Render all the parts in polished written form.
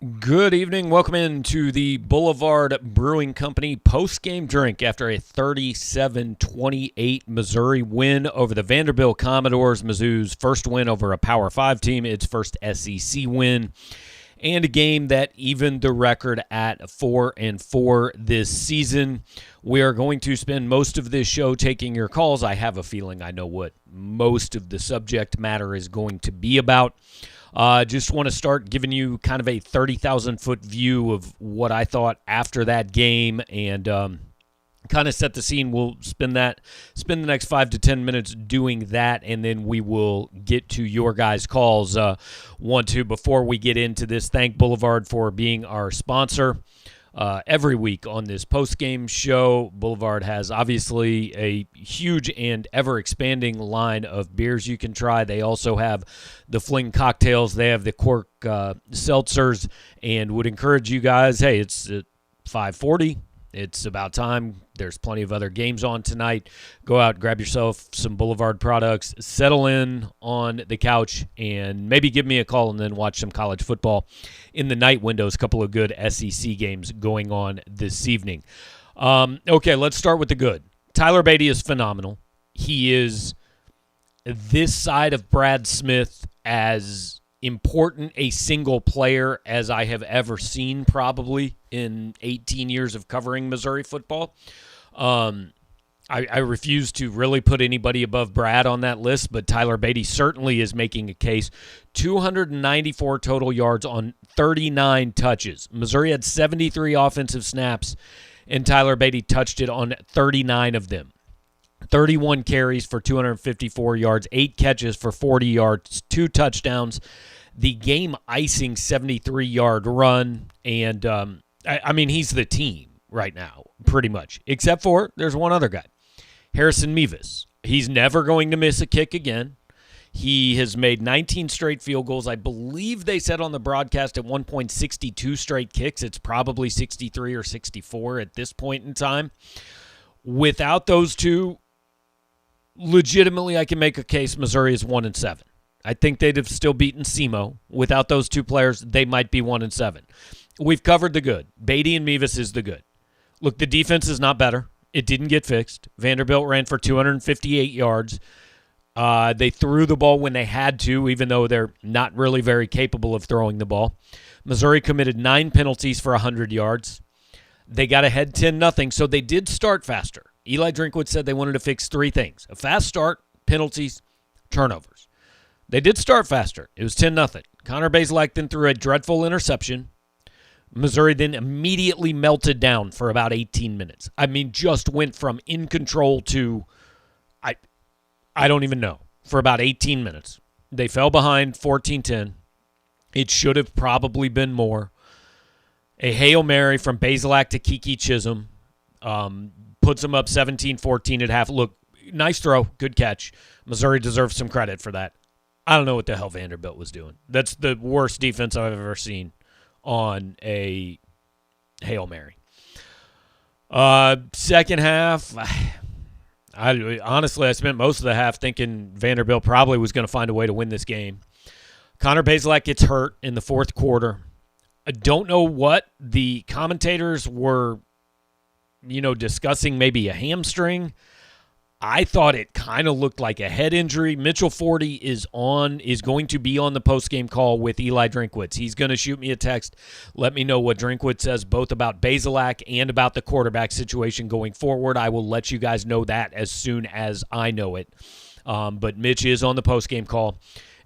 Good evening. Welcome into the Boulevard Brewing Company post-game drink after a 37-28 Missouri win over the Vanderbilt Commodores. Mizzou's first win over a Power 5 team, its first SEC win, and a game that evened the record at 4-4 this season. We are going to spend most of this show taking your calls. I have a feeling I know what most of the subject matter is going to be about. Just want to start giving you kind of a 30,000-foot view of what I thought after that game and kind of set the scene. We'll spend the next 5 to 10 minutes doing that, and then we will get to your guys' calls. Before we get into this, thank Boulevard for being our sponsor. Every week on this post-game show, Boulevard has obviously a huge and ever-expanding line of beers you can try. They also have the Fling cocktails. They have the Cork seltzers, and would encourage you guys, hey, it's 5:40. It's about time. There's plenty of other games on tonight. Go out, grab yourself some Boulevard products, settle in on the couch, and maybe give me a call and then watch some college football in the night windows. A couple of good SEC games going on this evening. Okay, let's start with the good. Tyler Beatty is phenomenal. He is this side of Brad Smith as important a single player as I have ever seen probably in 18 years of covering Missouri football. I refuse to really put anybody above Brad on that list, but Tyler Beatty certainly is making a case. 294 total yards on 39 touches. Missouri had 73 offensive snaps, and Tyler Beatty touched it on 39 of them. 31 carries for 254 yards, 8 catches for 40 yards, 2 touchdowns, the game-icing 73-yard run, and, he's the team right now, pretty much, except for there's one other guy, Harrison Mevis. He's never going to miss a kick again. He has made 19 straight field goals. I believe they said on the broadcast at one point 62 straight kicks. It's probably 63 or 64 at this point in time. Without those two, legitimately, I can make a case Missouri is 1-7. I think they'd have still beaten SEMO. Without those two players, they might be 1-7. We've covered the good. Beatty and Mevis is the good. Look, the defense is not better. It didn't get fixed. Vanderbilt ran for 258 yards. They threw the ball when they had to, even though they're not really very capable of throwing the ball. Missouri committed 9 penalties for 100 yards. They got ahead 10-0, so they did start faster. Eli Drinkwitz said they wanted to fix 3 things: a fast start, penalties, turnovers. They did start faster. It was 10-0. Connor Bazelak then threw a dreadful interception. Missouri then immediately melted down for about 18 minutes. Just went from in control to, I don't even know, for about 18 minutes. They fell behind 14-10. It should have probably been more. A Hail Mary from Bazelak to Kiki Chisholm puts them up 17-14 at half. Look, nice throw, good catch. Missouri deserves some credit for that. I don't know what the hell Vanderbilt was doing. That's the worst defense I've ever seen on a Hail Mary. Second half, I spent most of the half thinking Vanderbilt probably was going to find a way to win this game. Connor Bazelak gets hurt in the fourth quarter. I don't know what the commentators were, discussing, maybe a hamstring. I thought it kind of looked like a head injury. Mitchell Forty is going to be on the postgame call with Eli Drinkwitz. He's going to shoot me a text. Let me know what Drinkwitz says both about Bazelak and about the quarterback situation going forward. I will let you guys know that as soon as I know it. But Mitch is on the postgame call,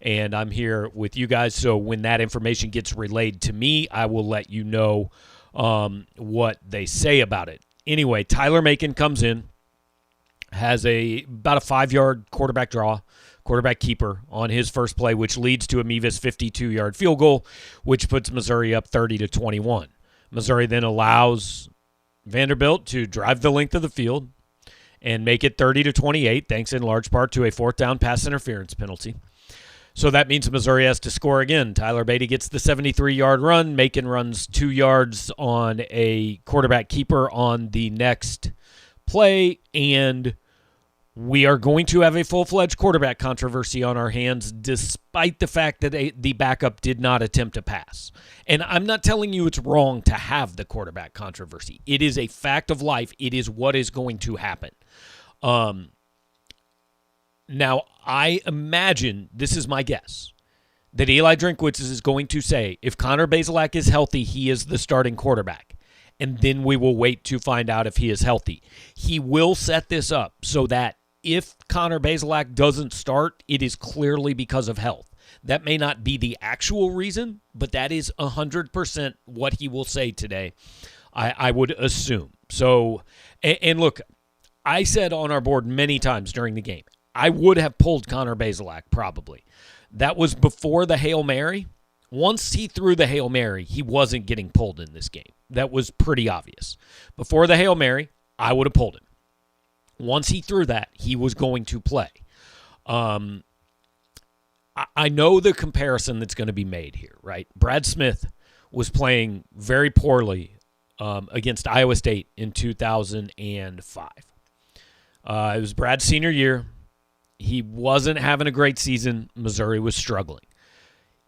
and I'm here with you guys. So when that information gets relayed to me, I will let you know what they say about it. Anyway, Tyler Macon comes in. Has about a 5-yard quarterback keeper on his first play, which leads to a Mevis 52-yard field goal, which puts Missouri up 30-21. Missouri then allows Vanderbilt to drive the length of the field and make it 30-28, thanks in large part to a 4th down pass interference penalty. So that means Missouri has to score again. Tyler Beatty gets the 73-yard run. Macon runs 2 yards on a quarterback keeper on the next play, and We are going to have a full-fledged quarterback controversy on our hands, despite the fact that the backup did not attempt to pass. And I'm not telling you it's wrong to have the quarterback controversy. It is a fact of life. It is what is going to happen. Now, I imagine, this is my guess, that Eli Drinkwitz is going to say, if Connor Bazelak is healthy, he is the starting quarterback. And then we will wait to find out if he is healthy. He will set this up so that if Connor Bazelak doesn't start, it is clearly because of health. That may not be the actual reason, but that is 100% what he will say today, I would assume. So, and look, I said on our board many times during the game, I would have pulled Connor Bazelak probably. That was before the Hail Mary. Once he threw the Hail Mary, he wasn't getting pulled in this game. That was pretty obvious. Before the Hail Mary, I would have pulled him. Once he threw that, he was going to play. I know the comparison that's going to be made here, right? Brad Smith was playing very poorly against Iowa State in 2005. It was Brad's senior year. He wasn't having a great season. Missouri was struggling.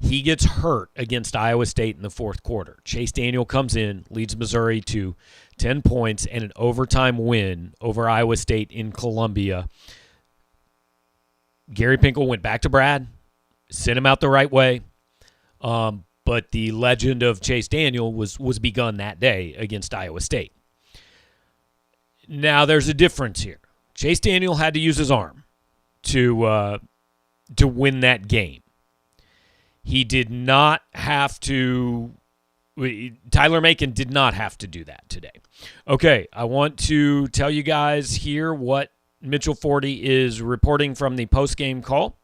He gets hurt against Iowa State in the fourth quarter. Chase Daniel comes in, leads Missouri to 10 points and an overtime win over Iowa State in Columbia. Gary Pinkel went back to Brad, sent him out the right way. But the legend of Chase Daniel was begun that day against Iowa State. Now, there's a difference here. Chase Daniel had to use his arm to win that game. He did not have to. Tyler Macon did not have to do that today. Okay, I want to tell you guys here what Mitchell Forty is reporting from the post-game call.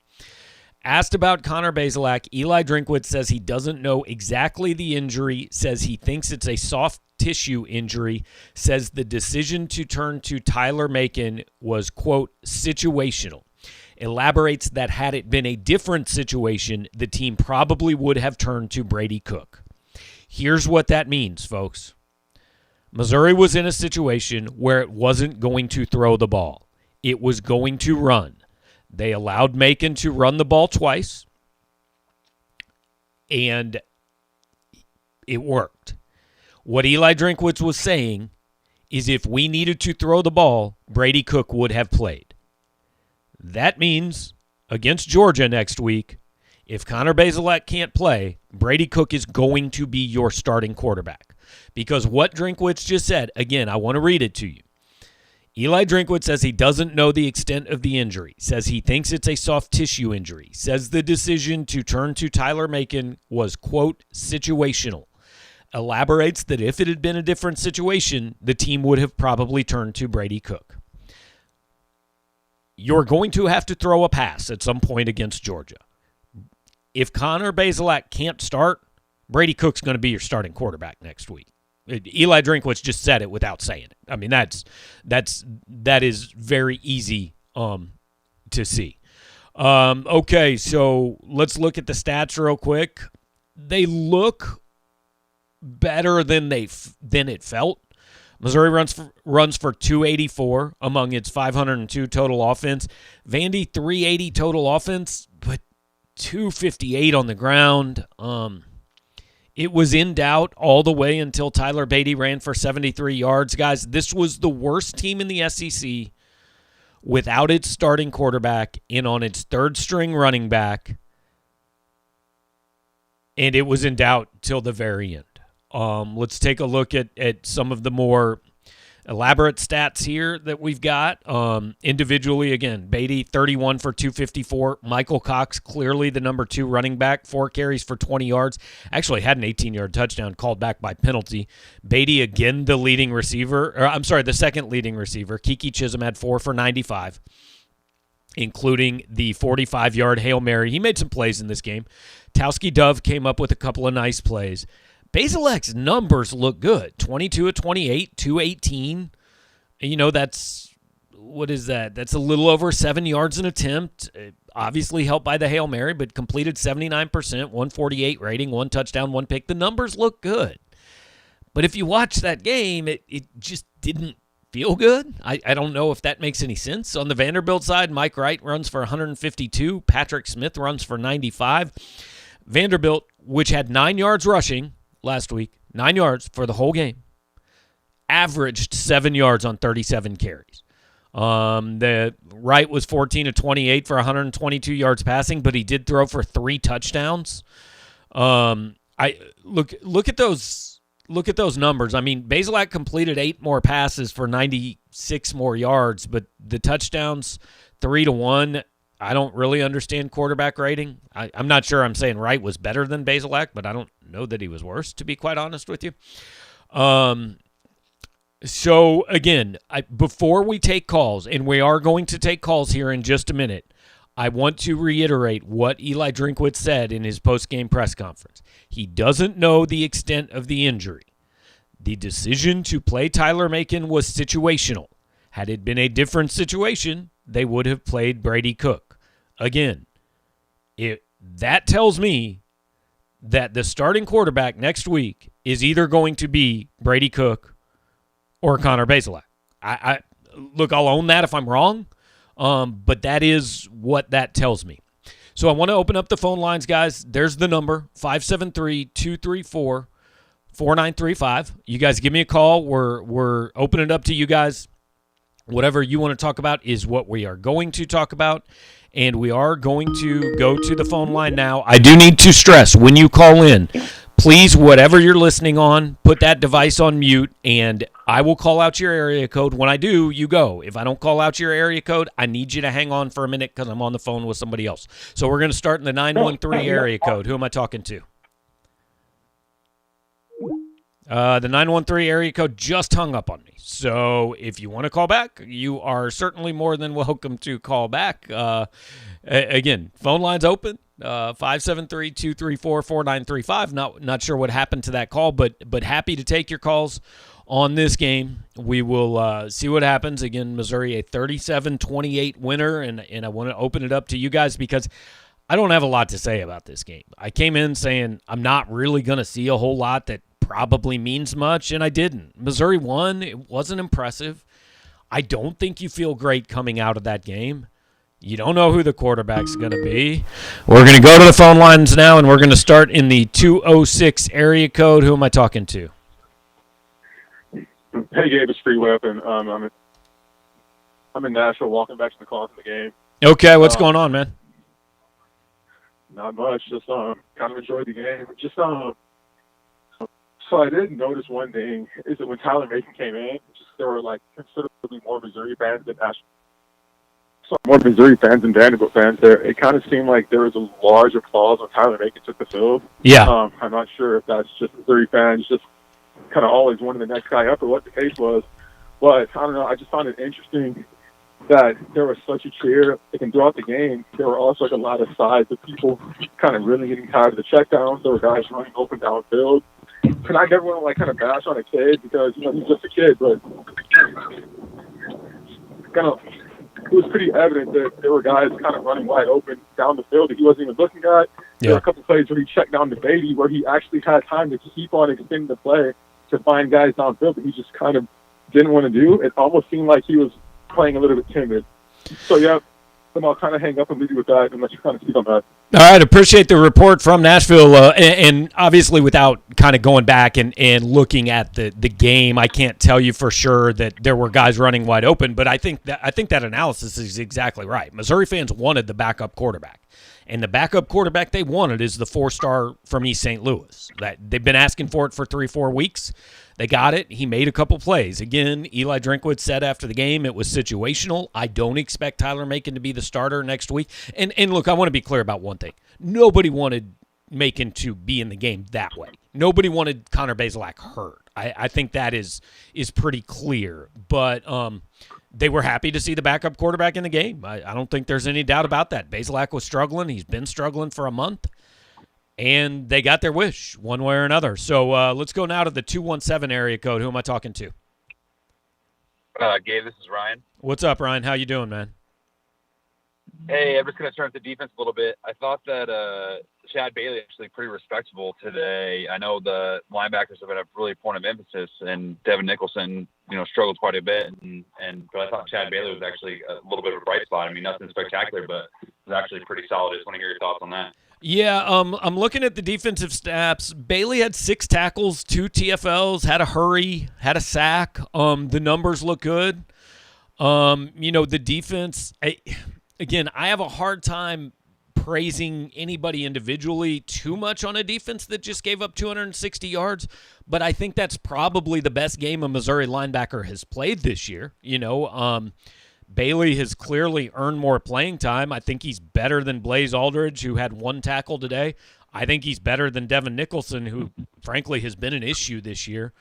Asked about Connor Bazelak, Eli Drinkwitz says he doesn't know exactly the injury, says he thinks it's a soft tissue injury, says the decision to turn to Tyler Macon was, quote, situational. Elaborates that had it been a different situation, the team probably would have turned to Brady Cook. Here's what that means, folks. Missouri was in a situation where it wasn't going to throw the ball. It was going to run. They allowed Macon to run the ball twice, and it worked. What Eli Drinkwitz was saying is if we needed to throw the ball, Brady Cook would have played. That means against Georgia next week, if Connor Bazelak can't play, Brady Cook is going to be your starting quarterback. Because what Drinkwitz just said, again, I want to read it to you. Eli Drinkwitz says he doesn't know the extent of the injury, says he thinks it's a soft tissue injury, says the decision to turn to Tyler Macon was, quote, situational. Elaborates that if it had been a different situation, the team would have probably turned to Brady Cook. You're going to have to throw a pass at some point against Georgia. If Connor Bazelak can't start, Brady Cook's going to be your starting quarterback next week. Eli Drinkwitz just said it without saying it. I mean, that is very easy to see. Okay, so let's look at the stats real quick. They look better than it felt. Missouri runs for 284 among its 502 total offense. Vandy 380 total offense, but 258 on the ground. It was in doubt all the way until Tyler Beatty ran for 73 yards. Guys, this was the worst team in the SEC without its starting quarterback and on its third-string running back, and it was in doubt till the very end. Let's take a look at some of the more elaborate stats here that we've got. Individually, again, Beatty, 31 for 254. Michael Cox, clearly the number 2 running back, 4 carries for 20 yards. Actually had an 18-yard touchdown called back by penalty. Beatty, again, the second leading receiver. Kiki Chisholm had 4 for 95, including the 45-yard Hail Mary. He made some plays in this game. Towski Dove came up with a couple of nice plays. Bazelak's numbers look good. 22 of 28, 218. You know, what is that? That's a little over 7 yards an attempt. Obviously helped by the Hail Mary, but completed 79%, 148 rating, 1 touchdown, 1 pick. The numbers look good. But if you watch that game, it just didn't feel good. I don't know if that makes any sense. On the Vanderbilt side, Mike Wright runs for 152. Patrick Smith runs for 95. Vanderbilt, which had 9 yards rushing last week, 9 yards for the whole game, averaged 7 yards on 37 carries. The Wright was 14 of 28 for 122 yards passing, but he did throw for 3 touchdowns. I look at those numbers. I mean, Bazelak completed 8 more passes for 96 more yards, but the touchdowns 3-1. I don't really understand quarterback rating. I'm not sure I'm saying Wright was better than Bazelak, but I don't know that he was worse, to be quite honest with you. So, again, before we take calls, and we are going to take calls here in just a minute, I want to reiterate what Eli Drinkwitz said in his post-game press conference. He doesn't know the extent of the injury. The decision to play Tyler Macon was situational. Had it been a different situation, they would have played Brady Cook. Again, that tells me that the starting quarterback next week is either going to be Brady Cook or Connor Bazelak. Look, I'll own that if I'm wrong, but that is what that tells me. So I want to open up the phone lines, guys. There's the number, 573-234-4935. You guys give me a call. We're opening it up to you guys. Whatever you want to talk about is what we are going to talk about, and we are going to go to the phone line now. I do need to stress, when you call in, please, whatever you're listening on, put that device on mute, and I will call out your area code. When I do, you go. If I don't call out your area code, I need you to hang on for a minute because I'm on the phone with somebody else. So we're going to start in the 913 area code. Who am I talking to? The 913 area code just hung up on me. So if you want to call back, you are certainly more than welcome to call back. Again, phone line's open. 573-234-4935. Not sure what happened to that call, but happy to take your calls on this game. We will see what happens. Again, Missouri, a 37-28 winner, and I want to open it up to you guys because I don't have a lot to say about this game. I came in saying I'm not really going to see a whole lot that probably means much, and I didn't. Missouri won. It wasn't impressive. I don't think you feel great coming out of that game. You don't know who the quarterback's going to be. We're going to go to the phone lines now, and we're going to start in the 206 area code. Who am I talking to? Hey, Gabe, it's Free Weapon. I'm in Nashville, walking back to the car from the game. Okay, what's going on, man? Not much. Just kind of enjoyed the game. Just so I did notice one thing is that when Tyler Macon came in, there were like considerably more Missouri fans than Vanderbilt fans there. It kind of seemed like there was a large applause when Tyler Macon took the field. Yeah. I'm not sure if that's just Missouri fans just kind of always wanting the next guy up or what the case was. But I don't know. I just found it interesting that there was such a cheer. And throughout the game, there were also like a lot of sides of people kind of really getting tired of the checkdowns. There were guys running open downfield. And I never want to like kind of bash on a kid because, you know, he's just a kid, but kind of it was pretty evident that there were guys kind of running wide open down the field that he wasn't even looking at. There were a couple plays where he checked down to Beatty where he actually had time to keep on extending the play to find guys downfield that he just kind of didn't want to do. It almost seemed like he was playing a little bit timid. So, yeah, I'll kind of hang up and leave you with that and let you kind of speak on that. All right, appreciate the report from Nashville, and obviously without kind of going back and looking at the game, I can't tell you for sure that there were guys running wide open, but I think that analysis is exactly right. Missouri fans wanted the backup quarterback, and the backup quarterback they wanted is the 4-star from East St. Louis. That they've been asking for it for 3-4 weeks. They got it. He made a couple plays. Again, Eli Drinkwitz said after the game it was situational. I don't expect Tyler Macon to be the starter next week. And look, I want to be clear about one thing. Nobody wanted Macon to be in the game that way. Nobody wanted Connor Bazelak hurt. I think that is pretty clear. But they were happy to see the backup quarterback in the game. I don't think there's any doubt about that. Bazelak was struggling. He's been struggling for a month. And they got their wish one way or another. So let's go now to the 217 area code. Who am I talking to? Gabe, this is Ryan. What's up, Ryan? How you doing, man? Hey, I'm just going to turn to defense a little bit. I thought that Chad Bailey actually pretty respectable today. I know the linebackers have been a really point of emphasis, and Devin Nicholson, struggled quite a bit. But I thought Chad Bailey was actually a little bit of a bright spot. I mean, nothing spectacular, but it was actually pretty solid. I just want to hear your thoughts on that. Yeah, I'm looking at the defensive stats. Bailey had 6 tackles, 2 TFLs, had a hurry, had a sack. The numbers look good. The defense. Again, I have a hard time praising anybody individually too much on a defense that just gave up 260 yards, but I think that's probably the best game a Missouri linebacker has played this year. Bailey has clearly earned more playing time. I think he's better than Blaze Aldridge, who had 1 tackle today. I think he's better than Devin Nicholson, who, frankly, has been an issue this year.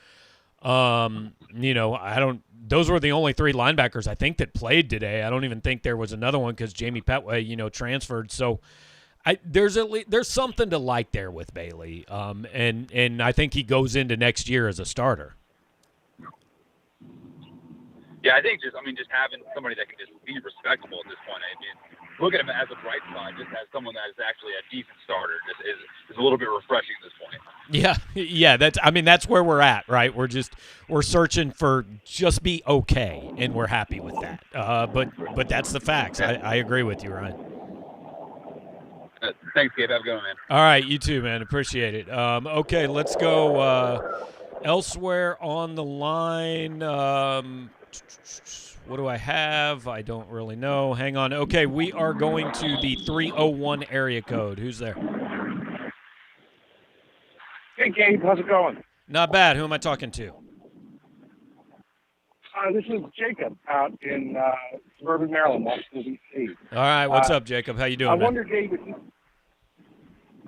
Those were the only 3 linebackers I think that played today. I don't even think there was another one because Jamie Petway, transferred. So there's something to like there with Bailey. And I think he goes into next year as a starter. Yeah, I think just having somebody that can just be respectable at this point. I mean, look at him as a bright spot, just as someone that is actually a decent starter, just is a little bit refreshing at this point. Yeah. That's where we're at, right? We're searching for just be okay, and we're happy with that. But that's the facts. I agree with you, Ryan. Thanks, Gabe. Have a good one, man. All right, you too, man. Appreciate it. Okay, let's go elsewhere on the line. What do I have? I don't really know. Hang on. Okay, we are going to the 301 area code. Who's there? Hey, Gabe. How's it going? Not bad. Who am I talking to? This is Jacob out in suburban Maryland, Washington, D.C. All right. What's up, Jacob? How you doing, I man? wonder, Gabe,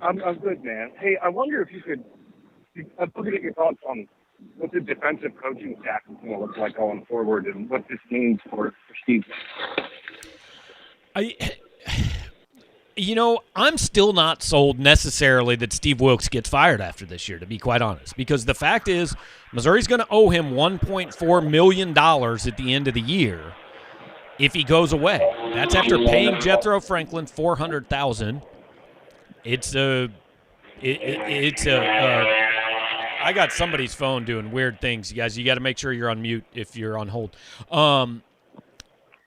I'm good, man. Hey, I wonder if you could – I'm looking at your thoughts on what the defensive coaching staff is going to look like going forward and what this means for Steve. I'm still not sold necessarily that Steve Wilkes gets fired after this year, to be quite honest, because the fact is Missouri's going to owe him $1.4 million at the end of the year if he goes away. That's after paying Jethro Franklin $400,000. I got somebody's phone doing weird things, you guys. You got to make sure you're on mute if you're on hold.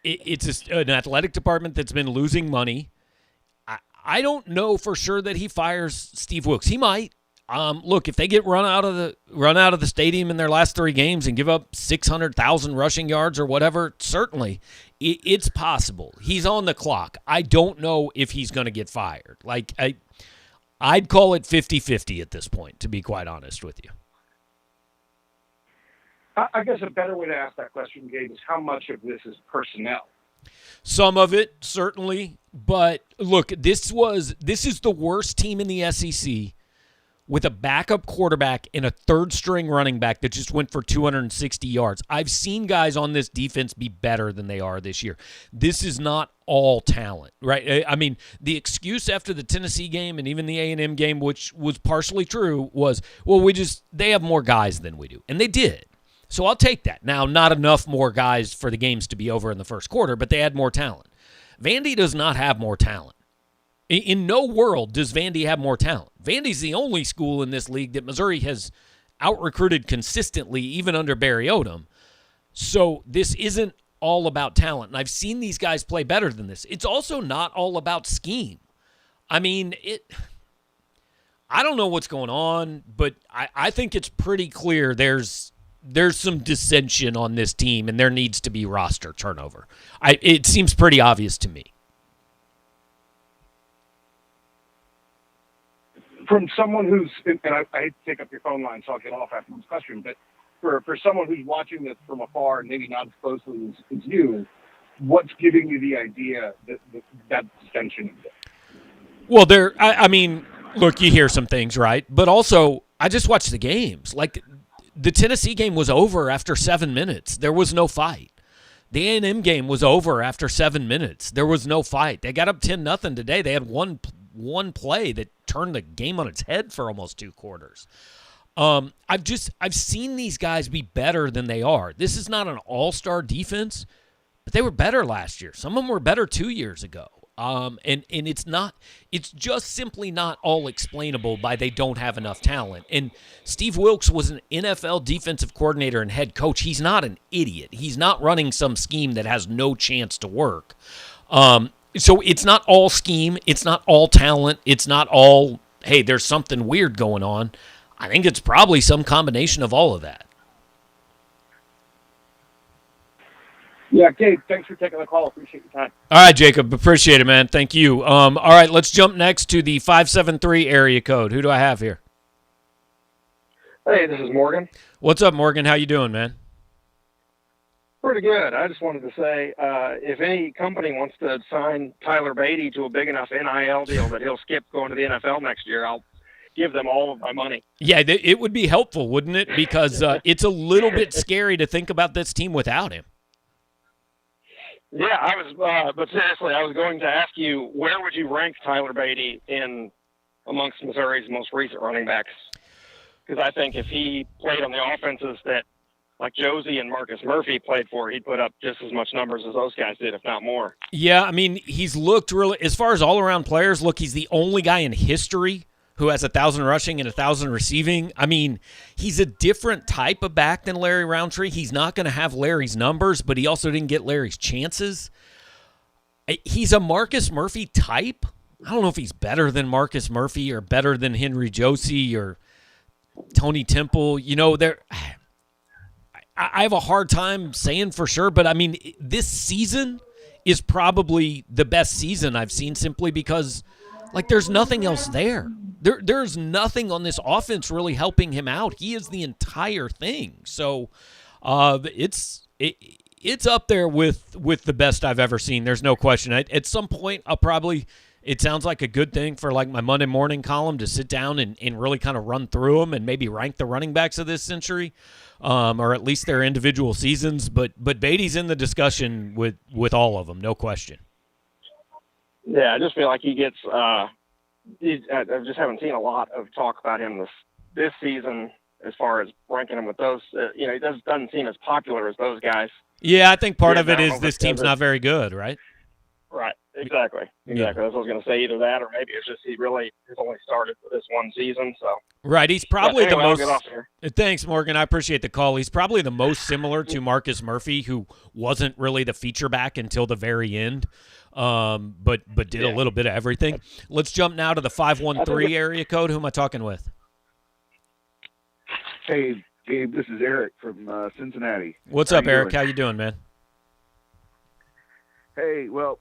It's an athletic department that's been losing money. I don't know for sure that he fires Steve Wilkes. He might. Look, if they get run out of the stadium in their last 3 games and give up 600,000 rushing yards or whatever, certainly it's possible. He's on the clock. I don't know if he's going to get fired. I'd call it 50-50 at this point, to be quite honest with you. I guess a better way to ask that question, Gabe, is how much of this is personnel? Some of it, certainly. But, look, this is the worst team in the SEC with a backup quarterback and a third-string running back that just went for 260 yards. I've seen guys on this defense be better than they are this year. This is not all talent, right? I mean, the excuse after the Tennessee game and even the A&M game, which was partially true, was, well, they have more guys than we do. And they did. So I'll take that. Now, not enough more guys for the games to be over in the first quarter, but they had more talent. Vandy does not have more talent. In no world does Vandy have more talent. Vandy's the only school in this league that Missouri has out-recruited consistently, even under Barry Odom. So this isn't all about talent. And I've seen these guys play better than this. It's also not all about scheme. I mean, I don't know what's going on, but I think it's pretty clear there's some dissension on this team, and there needs to be roster turnover. It seems pretty obvious to me. From someone who's, and I hate to take up your phone line, so I'll get off after this question, but for someone who's watching this from afar and maybe not as closely as you, what's giving you the idea that dissension is there? Well, look, you hear some things, right? But also, I just watched the games. Like, the Tennessee game was over after 7 minutes. There was no fight. The A&M game was over after 7 minutes. There was no fight. They got up 10-0 today. They had one play that turned the game on its head for almost 2 quarters. I've seen these guys be better than they are. This is not an all-star defense, but they were better last year. Some of them were better 2 years ago. And it's just simply not all explainable by they don't have enough talent. And Steve Wilks was an NFL defensive coordinator and head coach. He's not an idiot. He's not running some scheme that has no chance to work. So it's not all scheme. It's not all talent. It's not all, hey, there's something weird going on. I think it's probably some combination of all of that. Yeah, Gabe, thanks for taking the call. Appreciate your time. All right, Jacob. Appreciate it, man. Thank you. All right, let's jump next to the 573 area code. Who do I have here? Hey, this is Morgan. What's up, Morgan? How you doing, man? Pretty good. I just wanted to say, if any company wants to sign Tyler Beatty to a big enough NIL deal that he'll skip going to the NFL next year, I'll give them all of my money. Yeah, it would be helpful, wouldn't it? Because it's a little bit scary to think about this team without him. Yeah, I was, but seriously, I was going to ask you, where would you rank Tyler Beatty in amongst Missouri's most recent running backs? Because I think if he played on the offenses that like Josie and Marcus Murphy played for, he'd put up just as much numbers as those guys did, if not more. Yeah, I mean, he's looked really, as far as all-around players, look, he's the only guy in history who has 1,000 rushing and 1,000 receiving. I mean, he's a different type of back than Larry Roundtree. He's not going to have Larry's numbers, but he also didn't get Larry's chances. He's a Marcus Murphy type. I don't know if he's better than Marcus Murphy or better than Henry Josie or Tony Temple. You know, I have a hard time saying for sure, but I mean, this season is probably the best season I've seen simply because, like, there's nothing else there. There's nothing on this offense really helping him out. He is the entire thing. So it's up there with the best I've ever seen. There's no question. At some point, it sounds like a good thing for like my Monday morning column to sit down and really kind of run through them and maybe rank the running backs of this century, or at least their individual seasons. But Beatty's in the discussion with all of them, no question. Yeah, I just feel like he gets I just haven't seen a lot of talk about him this season as far as ranking him with those. He doesn't seem as popular as those guys. Yeah, I think part of it is this team's not very good, right? Right, exactly. Yeah. That's what I was going to say, either that or maybe it's just he really has only started for this one season. So right, he's probably anyway, the most. I'll get off here. Thanks, Morgan. I appreciate the call. He's probably the most similar to Marcus Murphy, who wasn't really the feature back until the very end, but did a little bit of everything. Let's jump now to the 513 area code. Who am I talking with? Hey, Gabe, this is Eric from Cincinnati. What's up, Eric? How you doing, man? Hey, well,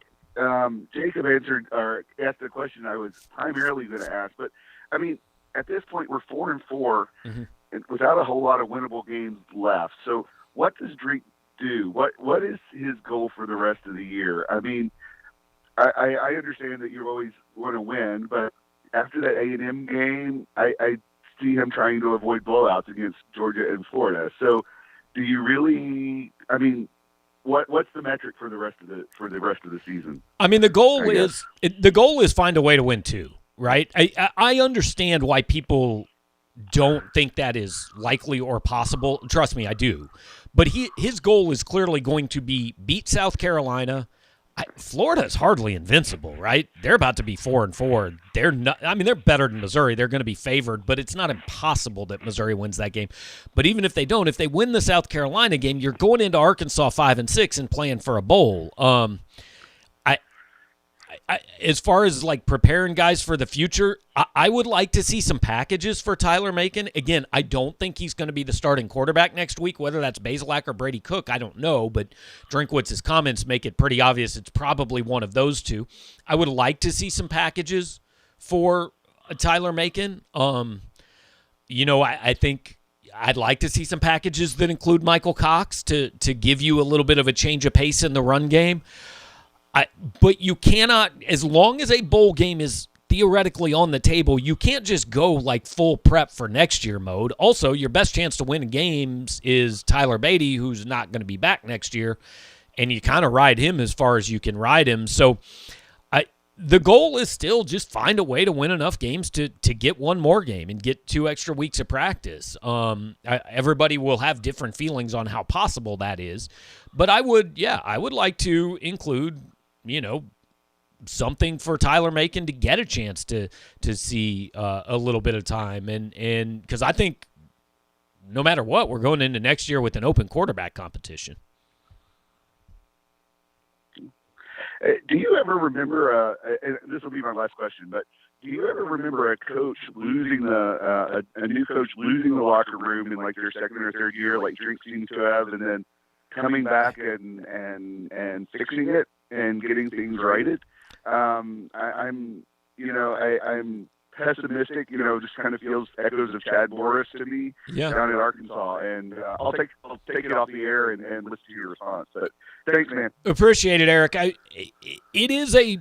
Jacob answered or asked the question I was primarily going to ask, but I mean, at this point we're 4-4 and without a whole lot of winnable games left. So, what does Drink do? What is his goal for the rest of the year? I mean, I understand that you always want to win, but after that A&M game, I see him trying to avoid blowouts against Georgia and Florida. So, do you really? I mean, what's the metric for the rest of the season? I mean, the goal is find a way to win too, right? I understand why people don't think that is likely or possible. Trust me, I do. But his goal is clearly going to be beat South Carolina. Florida is hardly invincible, right? They're about to be 4-4. They're not. I mean, they're better than Missouri. They're going to be favored, but it's not impossible that Missouri wins that game. But even if they don't, if they win the South Carolina game, you're going into Arkansas 5-6 and playing for a bowl. As far as like preparing guys for the future, I would like to see some packages for Tyler Macon. Again, I don't think he's going to be the starting quarterback next week. Whether that's Bazelak or Brady Cook, I don't know. But Drinkwitz's comments make it pretty obvious it's probably one of those two. I would like to see some packages for Tyler Macon. I think I'd like to see some packages that include Michael Cox to give you a little bit of a change of pace in the run game. But you cannot, as long as a bowl game is theoretically on the table, you can't just go like full prep for next year mode. Also, your best chance to win games is Tyler Beatty, who's not going to be back next year, and you kind of ride him as far as you can ride him. So the goal is still just find a way to win enough games to get one more game and get 2 extra weeks of practice. Everybody will have different feelings on how possible that is. But I would like to include, something for Tyler Macon to get a chance to see a little bit of time. And because I think no matter what, we're going into next year with an open quarterback competition. Do you ever remember, and this will be my last question, but do you ever remember a coach losing a new coach losing the locker room in like their second or third year, like Drink seems to have, and then coming back and fixing it and getting things righted? I'm pessimistic, just kind of feels echoes of Chad Morris to me down in Arkansas. And I'll take it off the air and listen to your response. But thanks, man. Appreciate it, Eric. It is a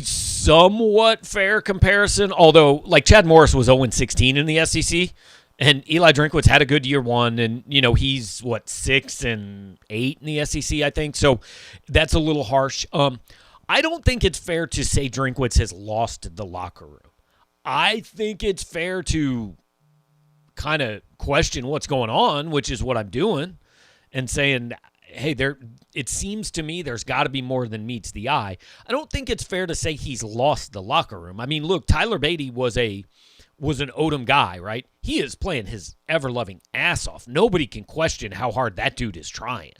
somewhat fair comparison, although like Chad Morris was 0-16 in the SEC, and Eli Drinkwitz had a good year one, and he's 6-8 in the SEC, I think. So that's a little harsh. I don't think it's fair to say Drinkwitz has lost the locker room. I think it's fair to kind of question what's going on, which is what I'm doing, and saying, hey, it seems to me there's got to be more than meets the eye. I don't think it's fair to say he's lost the locker room. I mean, look, Tyler Beatty was an Odom guy, right? He is playing his ever-loving ass off. Nobody can question how hard that dude is trying.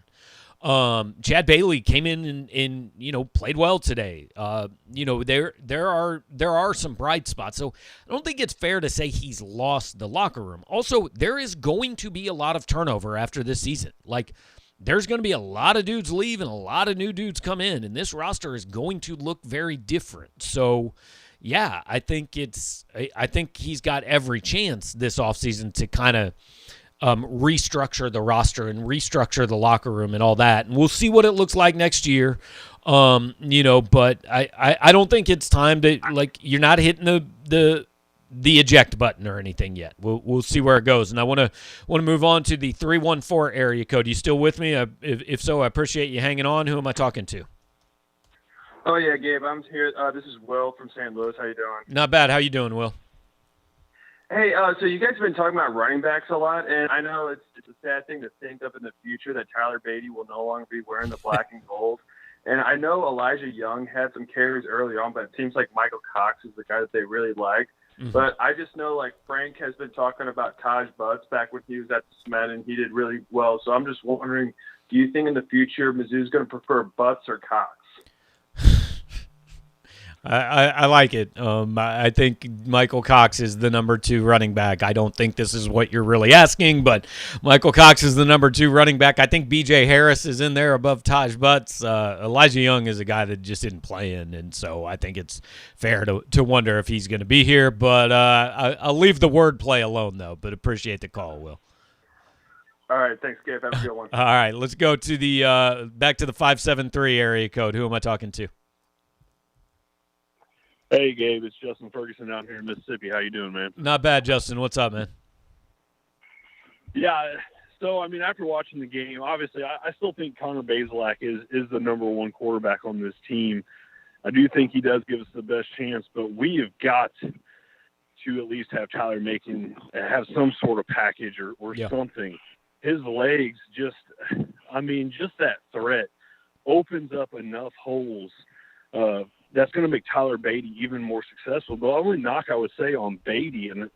Chad Bailey came in and played well today. There are some bright spots. So I don't think it's fair to say he's lost the locker room. Also, there is going to be a lot of turnover after this season. Like, there's going to be a lot of dudes leave and a lot of new dudes come in, and this roster is going to look very different. So, yeah, I think he's got every chance this offseason to kind of restructure the roster and restructure the locker room and all that. And we'll see what it looks like next year. But I don't think it's time to, like, you're not hitting the eject button or anything yet. We'll see where it goes. And I want to move on to the 314 area code. You still with me? If so, I appreciate you hanging on. Who am I talking to? Oh yeah, Gabe, I'm here. This is Will from St. Louis. How you doing? Not bad. How you doing, Will? Hey, so you guys have been talking about running backs a lot, and I know it's a sad thing to think of in the future that Tyler Beatty will no longer be wearing the black and gold. And I know Elijah Young had some carries early on, but it seems like Michael Cox is the guy that they really like. Mm-hmm. But I just know, like, Frank has been talking about Taj Butts back when he was at the Smet, and he did really well. So I'm just wondering, do you think in the future Mizzou's going to prefer Butts or Cox? I like it. I think Michael Cox is the number 2 running back. I don't think this is what you're really asking, but Michael Cox is the number 2 running back. I think B.J. Harris is in there above Taj Butts. Elijah Young is a guy that just didn't play in, and so I think it's fair to wonder if he's going to be here. But I'll leave the wordplay alone, though, but appreciate the call, Will. All right, thanks, Gabe. Have a good one. All right, let's go to the back to the 573 area code. Who am I talking to? Hey, Gabe, it's Justin Ferguson out here in Mississippi. How you doing, man? Not bad, Justin. What's up, man? Yeah, so, I mean, after watching the game, obviously I still think Connor Bazelak is the number 1 quarterback on this team. I do think he does give us the best chance, but we have got to at least have Tyler Macon have some sort of package or something. His legs just that threat opens up enough holes that's going to make Tyler Beatty even more successful. The only knock I would say on Beatty, and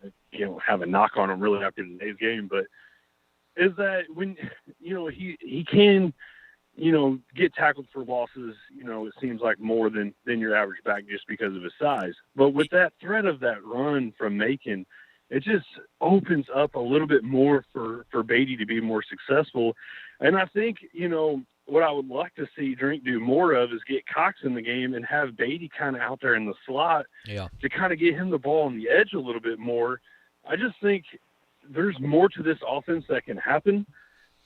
have a knock on him really after today's game, but is that when he can get tackled for losses, it seems like more than your average back just because of his size. But with that threat of that run from Macon, it just opens up a little bit more for Beatty to be more successful. And I think, what I would like to see Drink do more of is get Cox in the game and have Beatty kind of out there in the slot to kind of get him the ball on the edge a little bit more. I just think there's more to this offense that can happen,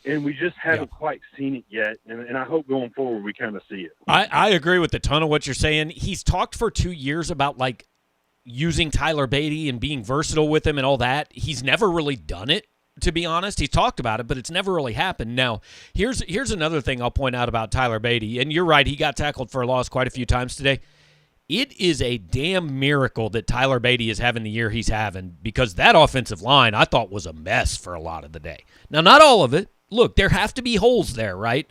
and we just haven't quite seen it yet. And I hope going forward we kind of see it. I agree with a ton of what you're saying. He's talked for 2 years about, like, using Tyler Beatty and being versatile with him and all that. He's never really done it, to be honest. He's talked about it, but it's never really happened. Now, here's another thing I'll point out about Tyler Beatty, and you're right, he got tackled for a loss quite a few times today. It is a damn miracle that Tyler Beatty is having the year he's having, because that offensive line I thought was a mess for a lot of the day. Now, not all of it. Look, there have to be holes there, right?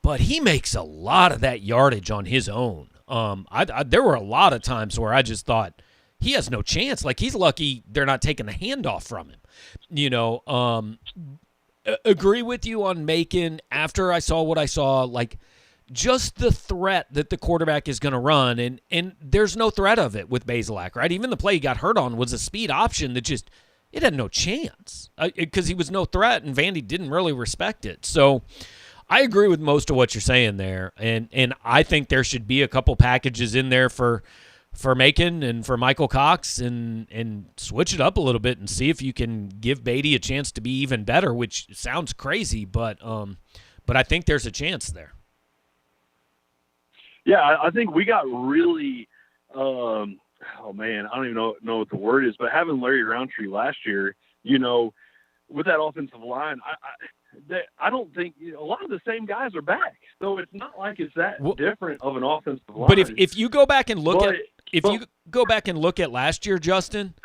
But he makes a lot of that yardage on his own. There were a lot of times where I just thought he has no chance. Like, he's lucky they're not taking the handoff from him. Agree with you on Macon after I saw what I saw, like, just the threat that the quarterback is going to run, and there's no threat of it with Bazelak, right? Even the play he got hurt on was a speed option that just – it had no chance because he was no threat, and Vandy didn't really respect it. So I agree with most of what you're saying there, and I think there should be a couple packages in there for Macon and for Michael Cox and switch it up a little bit and see if you can give Beatty a chance to be even better, which sounds crazy, but I think there's a chance there. Yeah, I think we got really oh man, I don't even know what the word is, but having Larry Roundtree last year, with that offensive line, I don't think a lot of the same guys are back. So it's not like it's that different of an offensive line. But if you go back and look at last year, Justin,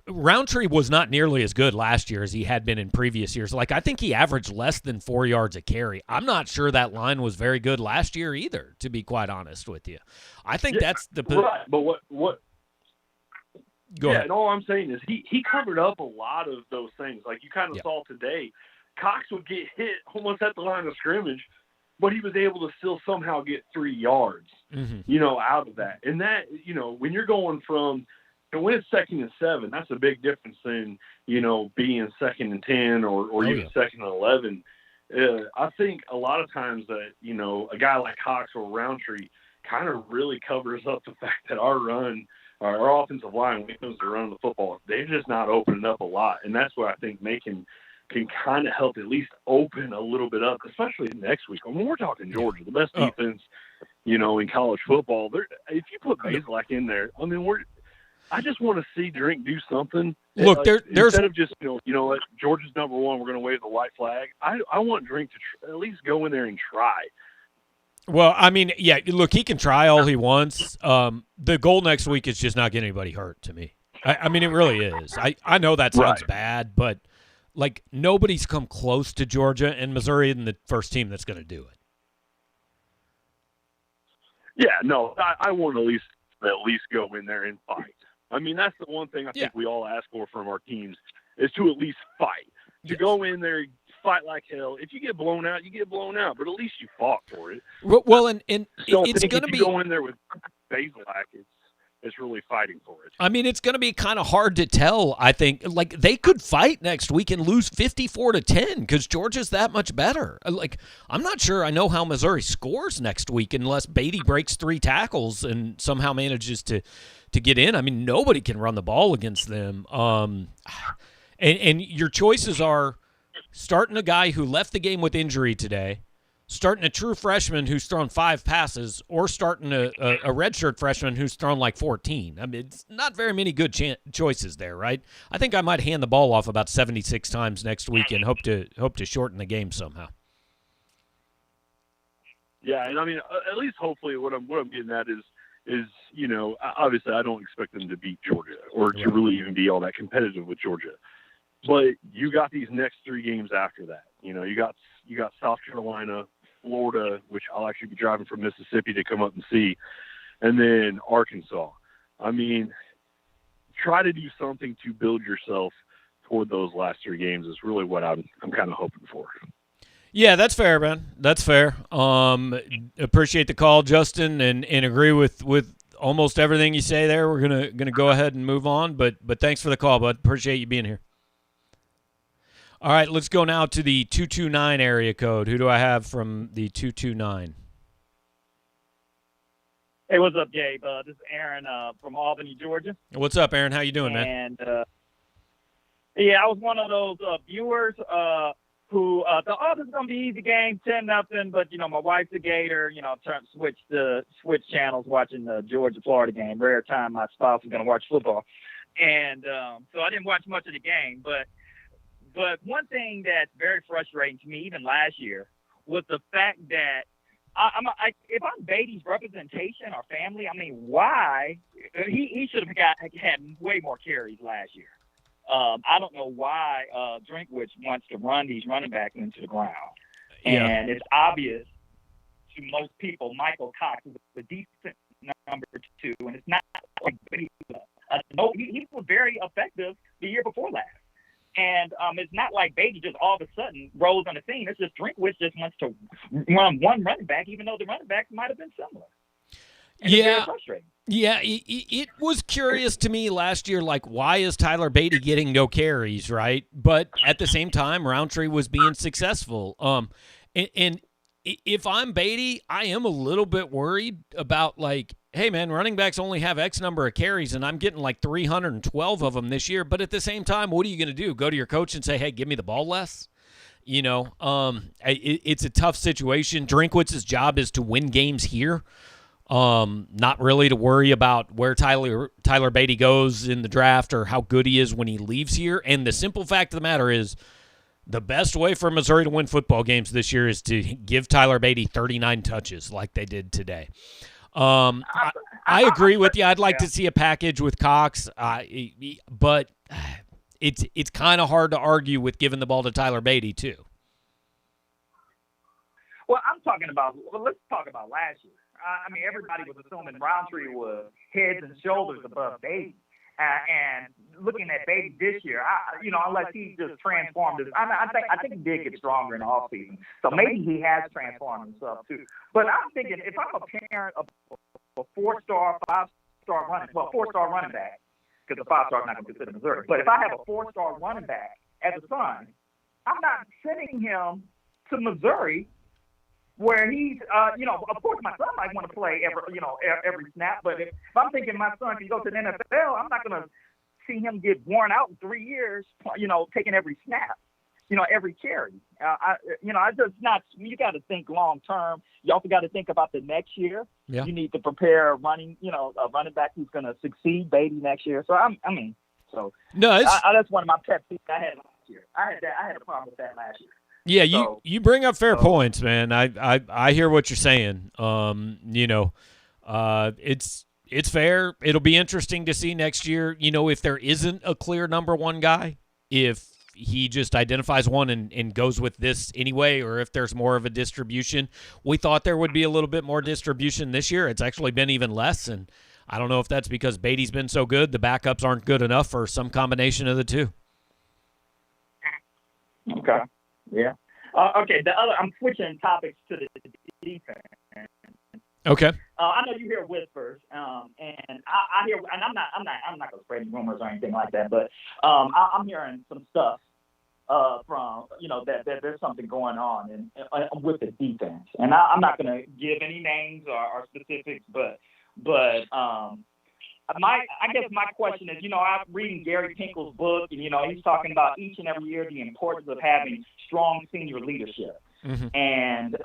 Roundtree was not nearly as good last year as he had been in previous years. Like, I think he averaged less than 4 yards a carry. I'm not sure that line was very good last year either, to be quite honest with you. I think that's the right. But what? Go ahead. And all I'm saying is he covered up a lot of those things. Like you kind of saw today, Cox would get hit almost at the line of scrimmage, but he was able to still somehow get 3 yards, out of that. And that, when you're going from when it's 2nd and 7, that's a big difference than, being 2nd and 10 or even 2nd and 11. I think a lot of times that, a guy like Cox or Roundtree kind of really covers up the fact that our offensive line, when it comes to running the football, they're just not opening up a lot. And that's where I think Macon can kind of help at least open a little bit up, especially next week. I mean, we're talking Georgia, the best defense, in college football. If you put Bazelak in there, I mean, I just want to see Drink do something. Look, there's instead of just what, Georgia's number one, we're going to wave the white flag. I want Drink to at least go in there and try. Well, I mean, yeah. Look, he can try all he wants. The goal next week is just not getting anybody hurt. To me, I mean, it really is. I know that sounds bad, but like nobody's come close to Georgia, and Missouri isn't the first team that's going to do it. Yeah, no, I want to at least go in there and fight. I mean, that's the one thing I think we all ask for from our teams is to at least fight. To go in there, fight like hell. If you get blown out, you get blown out, but at least you fought for it. Well, and so it's going to be go in there with Bazelak. It's really fighting for it. I mean, it's going to be kind of hard to tell. I think like they could fight next week and lose 54-10 because Georgia's that much better. Like, I'm not sure I know how Missouri scores next week unless Beatty breaks 3 tackles and somehow manages to get in. I mean, nobody can run the ball against them. And your choices are starting a guy who left the game with injury today, starting a true freshman who's thrown 5 passes, or starting a redshirt freshman who's thrown like 14. I mean, it's not very many good choices there, right? I think I might hand the ball off about 76 times next week and hope to shorten the game somehow. Yeah, and I mean, at least hopefully what I'm getting at is obviously I don't expect them to beat Georgia or to really even be all that competitive with Georgia. But you got these next 3 games after that. You got South Carolina, Florida, which I'll actually be driving from Mississippi to come up and see, and then Arkansas. I mean, try to do something to build yourself toward those last 3 games is really what I'm kind of hoping for. Yeah, that's fair, man. That's fair. Appreciate the call, Justin, and agree with almost everything you say there. We're gonna go ahead and move on, but thanks for the call, bud. Appreciate you being here. All right, let's go now to the 229 area code. Who do I have from the 229? Hey, what's up, Gabe? This is Aaron from Albany, Georgia. What's up, Aaron? How you doing, man? And I was one of those viewers who thought, this is gonna be easy game, 10-0. But my wife's a Gator. Switch channels, watching the Georgia-Florida game. Rare time my spouse is gonna watch football, and so I didn't watch much of the game, But one thing that's very frustrating to me, even last year, was the fact that if I'm Beatty's representation or family, I mean, why he should have had way more carries last year. I don't know why Drinkwitz wants to run these running backs into the ground, and it's obvious to most people. Michael Cox is a decent number two, and it's not like no, he was very effective the year before last. And it's not like Beatty just all of a sudden rose on the scene. It's just Drinkwitz just wants to run one running back, even though the running backs might have been similar. And it's very frustrating. Yeah, it was curious to me last year, like, why is Tyler Beatty getting no carries, right? But at the same time, Roundtree was being successful. And if I'm Beatty, I am a little bit worried about, like, hey, man, running backs only have X number of carries, and I'm getting like 312 of them this year. But at the same time, what are you going to do? Go to your coach and say, hey, give me the ball less? You know, it's a tough situation. Drinkwitz's job is to win games here. Not really to worry about where Tyler Beatty goes in the draft or how good he is when he leaves here. And the simple fact of the matter is the best way for Missouri to win football games this year is to give Tyler Beatty 39 touches like they did today. I agree with you. I'd like to see a package with Cox, but it's kind of hard to argue with giving the ball to Tyler Beatty too. Well, let's talk about last year. I mean, everybody was assuming Roundtree was heads and shoulders above Beatty. And looking at Beatty this year, unless he just transformed his, I think he did get stronger in the offseason. So maybe he has transformed himself too. But I'm thinking, if I'm a parent of a four-star running back, because the five-star I'm not going to consider Missouri, but if I have a four-star running back as a son, I'm not sending him to Missouri, where he's, of course my son might want to play every snap, but if I'm thinking my son can go to the NFL, I'm not going to see him get worn out in 3 years, taking every snap, every carry. I just not, you got to think long term. You also got to think about the next year. Yeah. You need to prepare a running back who's going to succeed Beatty next year. So that's one of my pet peeves I had last year. I had a problem with that last year. Yeah, you bring up fair points, man. I hear what you're saying. It's fair. It'll be interesting to see next year, if there isn't a clear number one guy, if he just identifies one and goes with this anyway, or if there's more of a distribution. We thought there would be a little bit more distribution this year. It's actually been even less, and I don't know if that's because Beatty's been so good, the backups aren't good enough, or some combination of the two. Okay. Yeah. Okay. I'm switching topics to the defense. Okay. I know you hear whispers, and I hear, and I'm not gonna spread any rumors or anything like that, but I'm hearing some stuff from that there's something going on and with the defense, and I'm not gonna give any names or specifics, but I guess my question is, I'm reading Gary Pinkel's book, and he's talking about each and every year the importance of having strong senior leadership. Mm-hmm. And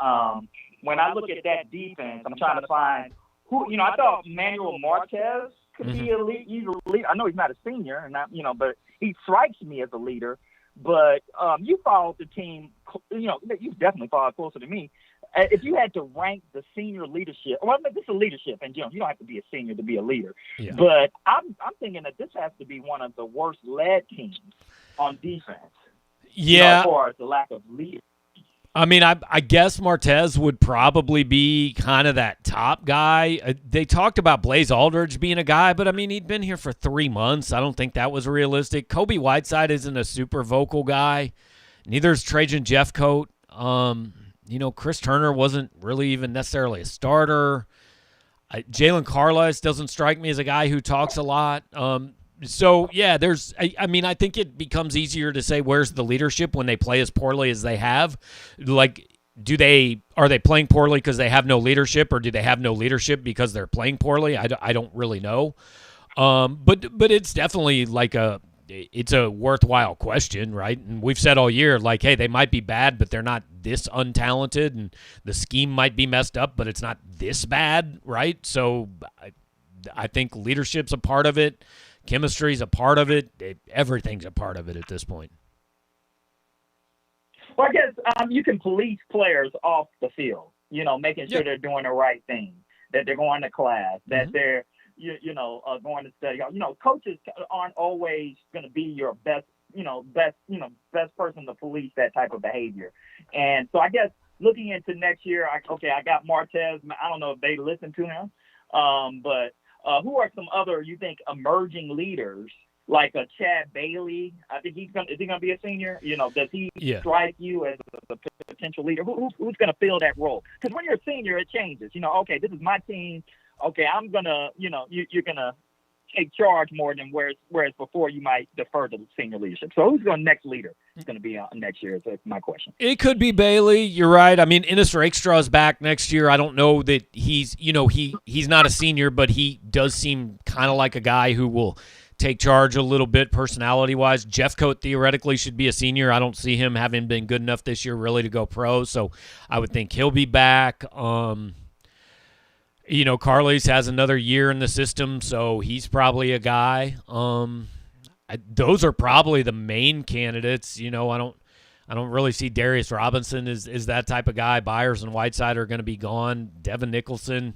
when I look at that defense, I'm trying to find who. I thought Manuel Marquez could be a lead. He's a leader. I know he's not a senior, and but he strikes me as a leader. But you followed the team. You definitely followed closer to me. If you had to rank the senior leadership, well, this is leadership in general. You don't have to be a senior to be a leader. Yeah. But I'm thinking that this has to be one of the worst led teams on defense. Yeah. As far as the lack of leadership. I mean, I guess Martez would probably be kind of that top guy. They talked about Blaze Aldridge being a guy, but, I mean, he'd been here for 3 months. I don't think that was realistic. Kobe Whiteside isn't a super vocal guy. Neither is Trajan Jeffcoat. Chris Turner wasn't really even necessarily a starter. Jalen Carlos doesn't strike me as a guy who talks a lot. So, yeah, I think it becomes easier to say where's the leadership when they play as poorly as they have. Like, are they playing poorly because they have no leadership, or do they have no leadership because they're playing poorly? I don't really know. But it's definitely like it's a worthwhile question, right? And we've said all year, like, hey, they might be bad, but they're not this untalented, and the scheme might be messed up, but it's not this bad, right? So I think leadership's a part of it. Chemistry's a part of it. Everything's a part of it at this point. Well, I guess you can police players off the field, making sure they're doing the right thing, that they're going to class, that they're, going to study. Coaches aren't always going to be your best person to police that type of behavior. And so I guess looking into next year, I got Martez. I don't know if they listen to him. But who are some other, you think, emerging leaders like a Chad Bailey? I think is he gonna be a senior? Does he strike you as a potential leader? Who's gonna fill that role? Because when you're a senior, it changes. Okay, this is my team. Okay, I'm gonna, you're gonna take charge more than whereas before you might defer to the senior leadership. So who's going next leader is going to be next year? That's my question. It could be Bailey. You're right. I mean, Ennis Rakestraw's back next year. I don't know that he's not a senior, but he does seem kind of like a guy who will take charge a little bit personality-wise. Jeffcoat theoretically should be a senior. I don't see him having been good enough this year really to go pro, so I would think he'll be back. Carles has another year in the system, so he's probably a guy. Those are probably the main candidates. I don't really see Darius Robinson is that type of guy. Byers and Whiteside are going to be gone. Devin Nicholson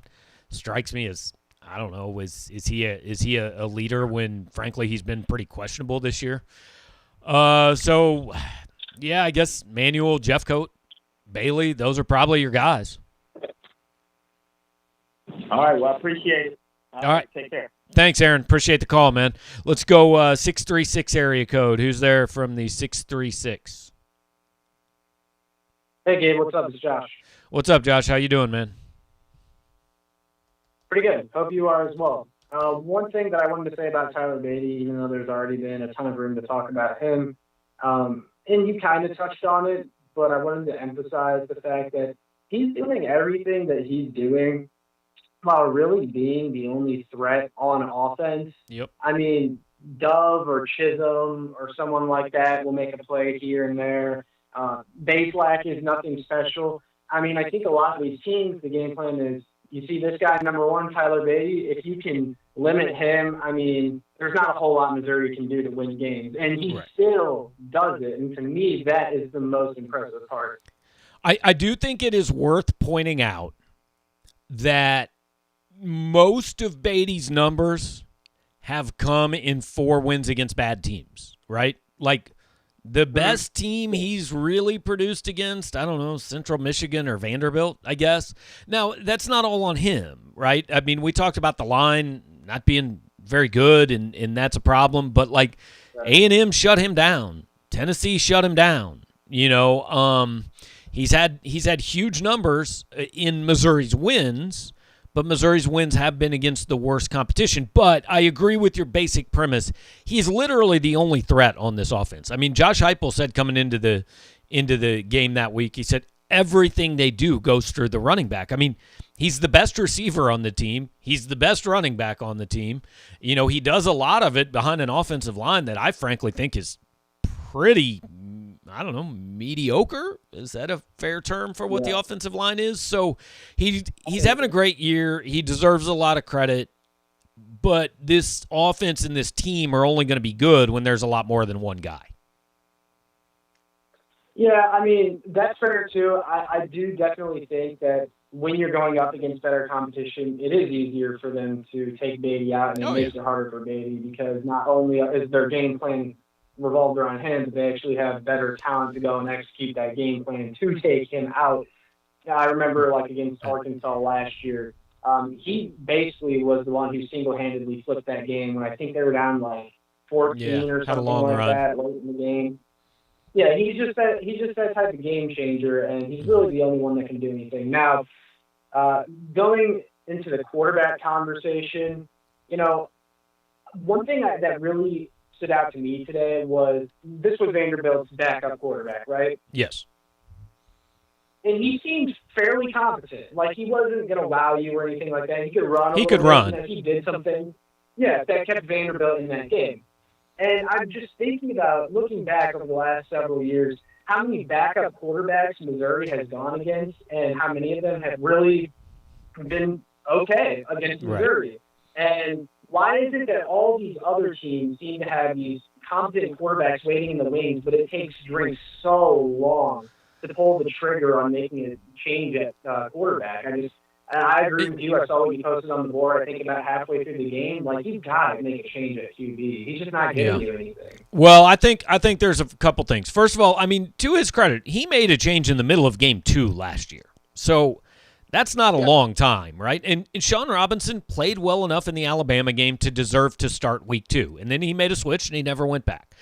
strikes me as, I don't know, is he a leader when frankly he's been pretty questionable this year. So yeah, I guess Manuel, Jeffcoat, Bailey, those are probably your guys. All right, well, I appreciate it. All right. Take care. Thanks, Aaron. Appreciate the call, man. Let's go 636 area code. Who's there from the 636? Hey, Gabe. What's up? It's Josh. What's up, Josh? How you doing, man? Pretty good. Hope you are as well. One thing that I wanted to say about Tyler Beatty, even though there's already been a ton of room to talk about him, and you kind of touched on it, but I wanted to emphasize the fact that he's doing everything that he's doing while really being the only threat on offense. Yep. I mean, Dove or Chisholm or someone like that will make a play here and there. Baselak is nothing special. I mean, I think a lot of these teams, the game plan is, you see this guy, number one, Tyler Beatty, if you can limit him, I mean, there's not a whole lot Missouri can do to win games. And he still does it. And to me, that is the most impressive part. I do think it is worth pointing out that most of Beatty's numbers have come in 4 wins against bad teams, right? Like the best team he's really produced against, I don't know, Central Michigan or Vanderbilt, I guess. Now, that's not all on him, right? I mean, we talked about the line not being very good, and that's a problem, but like A&M shut him down. Tennessee shut him down. He's had huge numbers in Missouri's wins, but Missouri's wins have been against the worst competition. But I agree with your basic premise. He's literally the only threat on this offense. I mean, Josh Heupel said coming into the game that week, he said everything they do goes through the running back. I mean, he's the best receiver on the team. He's the best running back on the team. He does a lot of it behind an offensive line that I frankly think is pretty, I don't know, mediocre. Is that a fair term for what the offensive line is? So he's having a great year. He deserves a lot of credit. But this offense and this team are only going to be good when there's a lot more than one guy. Yeah, I mean, that's fair too. I do definitely think that when you're going up against better competition, it is easier for them to take Beatty out, and it makes it harder for Beatty because not only is their game plan revolved around him, but they actually have better talent to go and execute that game plan to take him out. I remember, like, against Arkansas last year, he basically was the one who single-handedly flipped that game when I think they were down like 14 or something like that late in the game. Yeah, he's just that type of game changer, and he's really the only one that can do anything. Now, going into the quarterback conversation, one thing that really stood out to me today was this was Vanderbilt's backup quarterback, right? Yes. And he seemed fairly competent. Like, he wasn't going to wow you or anything like that. He could run. He could run. He did something. Yeah, that kept Vanderbilt in that game. And I'm just thinking about, looking back over the last several years, how many backup quarterbacks Missouri has gone against and how many of them have really been okay against Missouri. And why is it that all these other teams seem to have these competent quarterbacks waiting in the wings, but it takes Drink so long to pull the trigger on making a change at quarterback? I agree with you. I saw what you posted on the board. I think about halfway through the game, like, he's got to make a change at QB. He's just not going to do anything. Well, I think there's a couple things. First of all, I mean, to his credit, he made a change in the middle of game 2 last year. So That's not a long time, right? And Sean Robinson played well enough in the Alabama game to deserve to start week 2. And then he made a switch, and he never went back.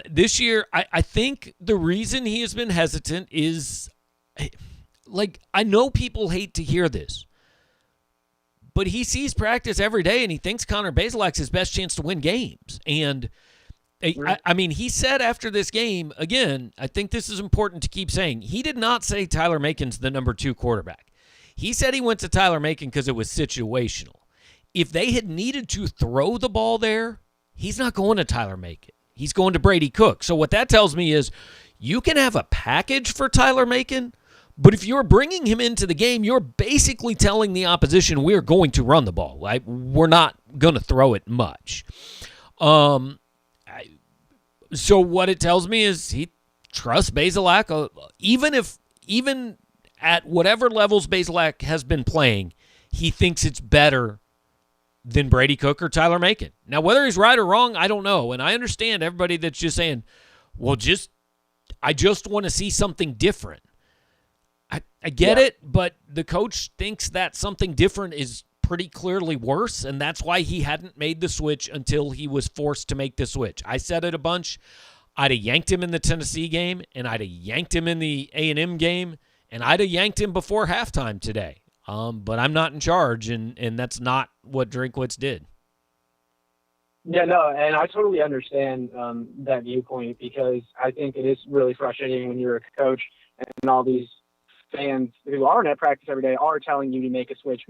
This year, I think the reason he has been hesitant is, like, I know people hate to hear this, but he sees practice every day, and he thinks Connor Bazelak's his best chance to win games. And I mean, he said after this game, again, I think this is important to keep saying, he did not say Tyler Macon's the number 2 quarterback. He said he went to Tyler Macon because it was situational. If they had needed to throw the ball there, he's not going to Tyler Macon. He's going to Brady Cook. So what that tells me is you can have a package for Tyler Macon, but if you're bringing him into the game, you're basically telling the opposition we're going to run the ball. Right? We're not going to throw it much. So what it tells me is he trusts Bazelak, even at whatever levels Bazelak has been playing, he thinks it's better than Brady Cook or Tyler Macon. Now, whether he's right or wrong, I don't know. And I understand everybody that's just saying, well, I just want to see something different. I get it, but the coach thinks that something different is pretty clearly worse, and that's why he hadn't made the switch until he was forced to make the switch. I said it a bunch. I'd have yanked him in the Tennessee game, and I'd have yanked him in the A&M game, and I'd have yanked him before halftime today. But I'm not in charge, and that's not what Drinkwitz did. Yeah, no, and I totally understand that viewpoint, because I think it is really frustrating when you're a coach and all these fans who aren't at practice every day are telling you to make a switch.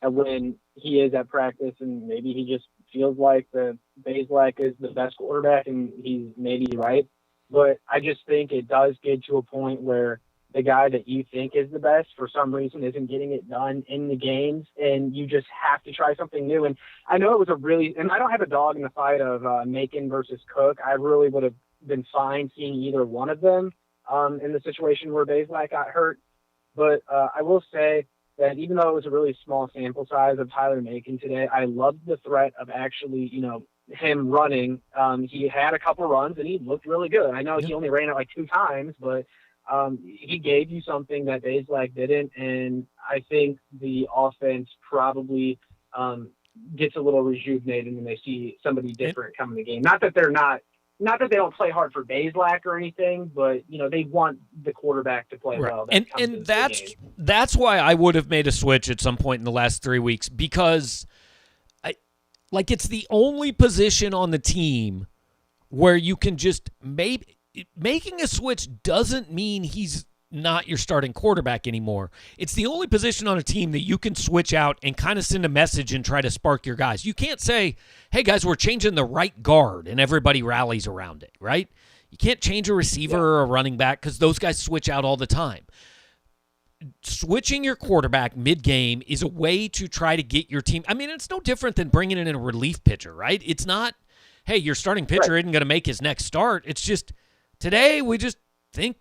And when he is at practice and maybe he just feels like the Bazelak is the best quarterback, and he's maybe right. But I just think it does get to a point where the guy that you think is the best for some reason isn't getting it done in the games, and you just have to try something new. And I know it was and I don't have a dog in the fight of Macon versus Cook. I really would have been fine seeing either one of them in the situation where Bazelak got hurt. But I will say that even though it was a really small sample size of Tyler Macon today, I loved the threat of actually, him running. He had a couple runs and he looked really good. I know he only ran it like 2 times, but he gave you something that Bazelak didn't. And I think the offense probably gets a little rejuvenated when they see somebody different come in the game. Not that they don't play hard for Bazelak or anything, but they want the quarterback to play well. And that's why I would have made a switch at some point in the last 3 weeks, because it's the only position on the team where you can just making a switch doesn't mean he's not your starting quarterback anymore. It's the only position on a team that you can switch out and kind of send a message and try to spark your guys. You can't say, hey, guys, we're changing the right guard, and everybody rallies around it, right? You can't change a receiver or a running back because those guys switch out all the time. Switching your quarterback mid-game is a way to try to get your team. I mean, it's no different than bringing in a relief pitcher, right? It's not, hey, your starting pitcher isn't going to make his next start. It's just, today we just think,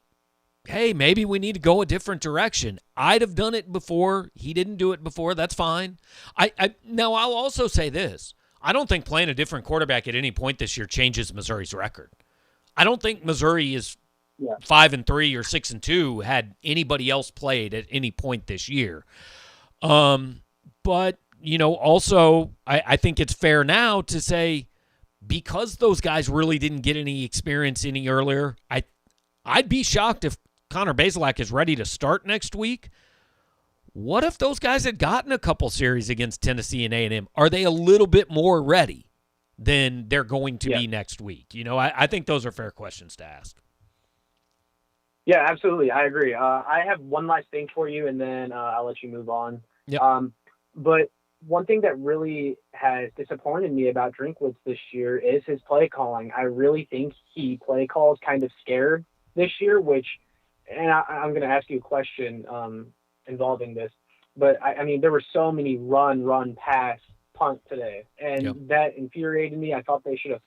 hey, maybe we need to go a different direction. I'd have done it before. He didn't do it before. That's fine. Now, I'll also say this. I don't think playing a different quarterback at any point this year changes Missouri's record. I don't think Missouri is 5-3 or 6-2 had anybody else played at any point this year. But, also, I think it's fair now to say, because those guys really didn't get any experience any earlier, I'd be shocked if Connor Bazelak is ready to start next week. What if those guys had gotten a couple series against Tennessee and A&M? Are they a little bit more ready than they're going to be next week? I think those are fair questions to ask. Yeah, absolutely. I agree. I have one last thing for you, and then I'll let you move on. Yep. But one thing that really has disappointed me about Drinkwitz this year is his play calling. I really think he play calls kind of scared this year, and I'm going to ask you a question involving this, but I mean, there were so many run, pass, punt today, and that infuriated me. I thought they should have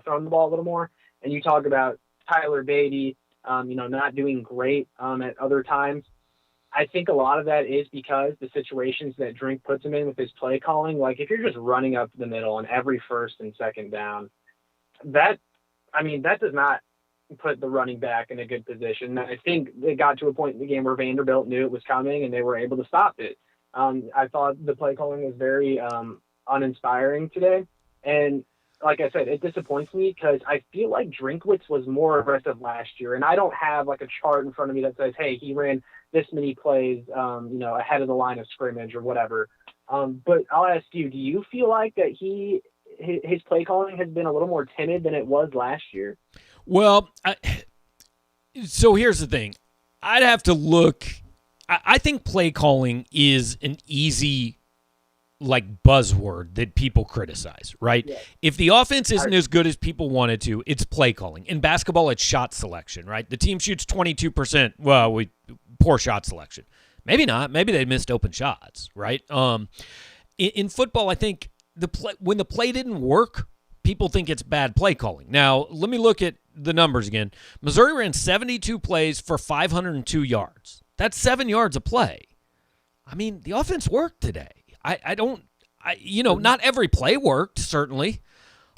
thrown the ball a little more. And you talk about Tyler Beatty, not doing great at other times. I think a lot of that is because the situations that Drink puts him in with his play calling, like if you're just running up the middle on every first and second down, that does not put the running back in a good position. I think it got to a point in the game where Vanderbilt knew it was coming and they were able to stop it. I thought the play calling was very uninspiring today. And like I said, it disappoints me because I feel like Drinkwitz was more aggressive last year. And I don't have like a chart in front of me that says, hey, he ran this many plays, ahead of the line of scrimmage or whatever. But I'll ask you, do you feel like that his play calling has been a little more timid than it was last year? Well, so here's the thing. I'd have to look. I think play calling is an easy buzzword that people criticize, right? Yeah. If the offense isn't as good as people want it to, it's play calling. In basketball, it's shot selection, right? The team shoots 22%. Well, poor shot selection. Maybe not. Maybe they missed open shots, right? In football, I think when the play didn't work, people think it's bad play calling. Now, let me look at the numbers again. Missouri ran 72 plays for 502 yards. That's 7 yards a play. I mean, the offense worked today. Not every play worked, certainly.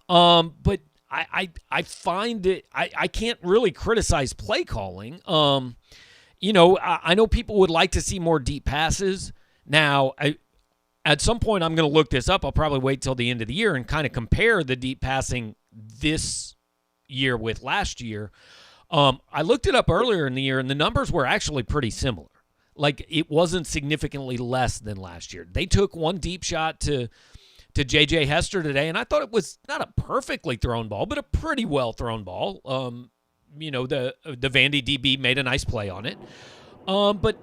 But I find it, I can't really criticize play calling. I know people would like to see more deep passes. Now, at some point, I'm going to look this up. I'll probably wait till the end of the year and kind of compare the deep passing this year with last year. I looked it up earlier in the year, and the numbers were actually pretty similar. Like, it wasn't significantly less than last year. They took one deep shot to J.J. Hester today, and I thought it was not a perfectly thrown ball, but a pretty well thrown ball. The Vandy DB made a nice play on it. But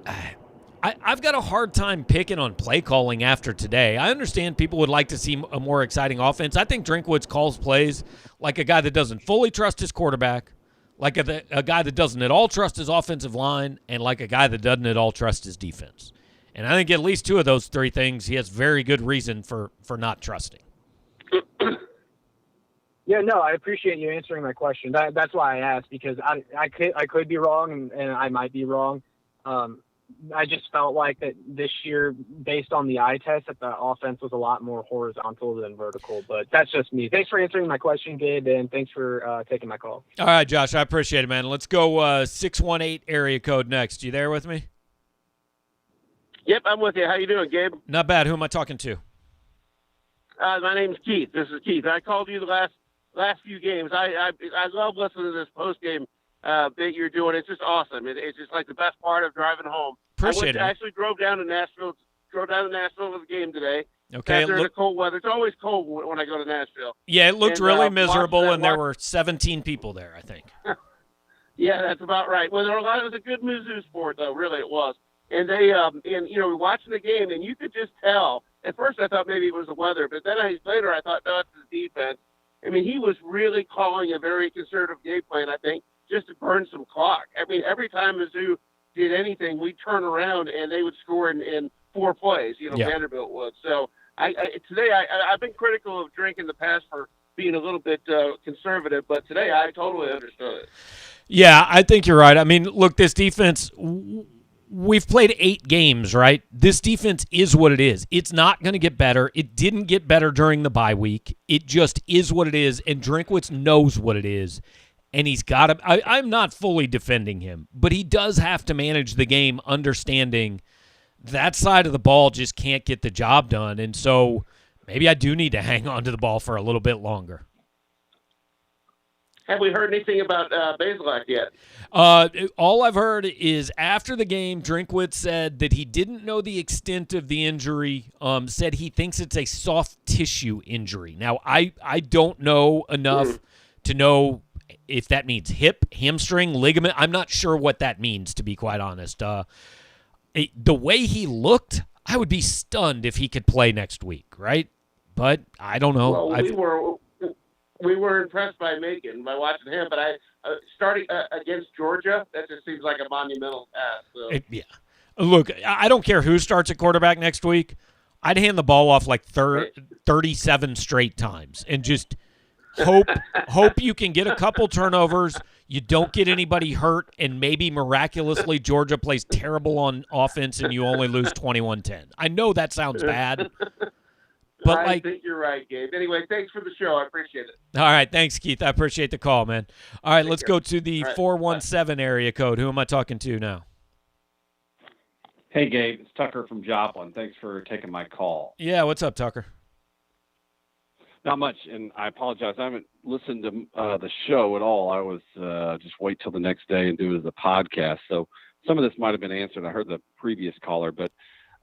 I've got a hard time picking on play calling after today. I understand people would like to see a more exciting offense. I think Drinkwitz calls plays like a guy that doesn't fully trust his quarterback, like a guy that doesn't at all trust his offensive line, and like a guy that doesn't at all trust his defense. And I think at least two of those three things he has very good reason for not trusting. Yeah, no, I appreciate you answering my question. That's why I asked, because I could be wrong, and I might be wrong. I just felt like that this year, based on the eye test, that the offense was a lot more horizontal than vertical. But that's just me. Thanks for answering my question, Gabe, and thanks for taking my call. All right, Josh, I appreciate it, man. Let's go 618 area code next. You there with me? Yep, I'm with you. How you doing, Gabe? Not bad. Who am I talking to? My name's Keith. This is Keith. I called you the last few games. I love listening to this post game that you're doing. It's just awesome. It's just like the best part of driving home. Appreciate it. I actually drove down to Nashville for the game today. Okay. After the cold weather. It's always cold when I go to Nashville. Yeah, it looked really miserable, and there were 17 people there, I think. Yeah, that's about right. Well, it was a good Mizzou sport, though. Really, it was. And they, we're watching the game, and you could just tell. At first, I thought maybe it was the weather, but then later I thought, no, it's the defense. I mean, he was really calling a very conservative game plan, I think, just to burn some clock. I mean, every time Mizzou did anything, we'd turn around and they would score in 4 plays. Vanderbilt would. So today I've been critical of Drink in the past for being a little bit conservative, but today I totally understood it. Yeah, I think you're right. I mean, look, this defense, we've played 8 games, right? This defense is what it is. It's not going to get better. It didn't get better during the bye week. It just is what it is, and Drinkwitz knows what it is. And he's got to – I'm not fully defending him, but he does have to manage the game understanding that side of the ball just can't get the job done. And so maybe I do need to hang on to the ball for a little bit longer. Have we heard anything about Bazelak yet? All I've heard is after the game, Drinkwitz said that he didn't know the extent of the injury, said he thinks it's a soft tissue injury. Now, I don't know enough to know – if that means hip, hamstring, ligament. I'm not sure what that means, to be quite honest. The way he looked, I would be stunned if he could play next week, right? But I don't know. Well, we were impressed by watching him, but starting against Georgia, that just seems like a monumental task. So. Yeah. Look, I don't care who starts at quarterback next week. I'd hand the ball off like 37 straight times and just – Hope you can get a couple turnovers, you don't get anybody hurt, and maybe miraculously Georgia plays terrible on offense and you only lose 21-10. I know that sounds bad, But I think you're right, Gabe. Anyway, thanks for the show. I appreciate it. All right, thanks, Keith. I appreciate the call, man. All right, let's go to the All right, 417 area code. Who am I talking to now? Hey, Gabe. It's Tucker from Joplin. Thanks for taking my call. Yeah, what's up, Tucker? Not much, and I apologize. I haven't listened to the show at all. I was just wait till the next day and do it as a podcast. So some of this might have been answered. I heard the previous caller, but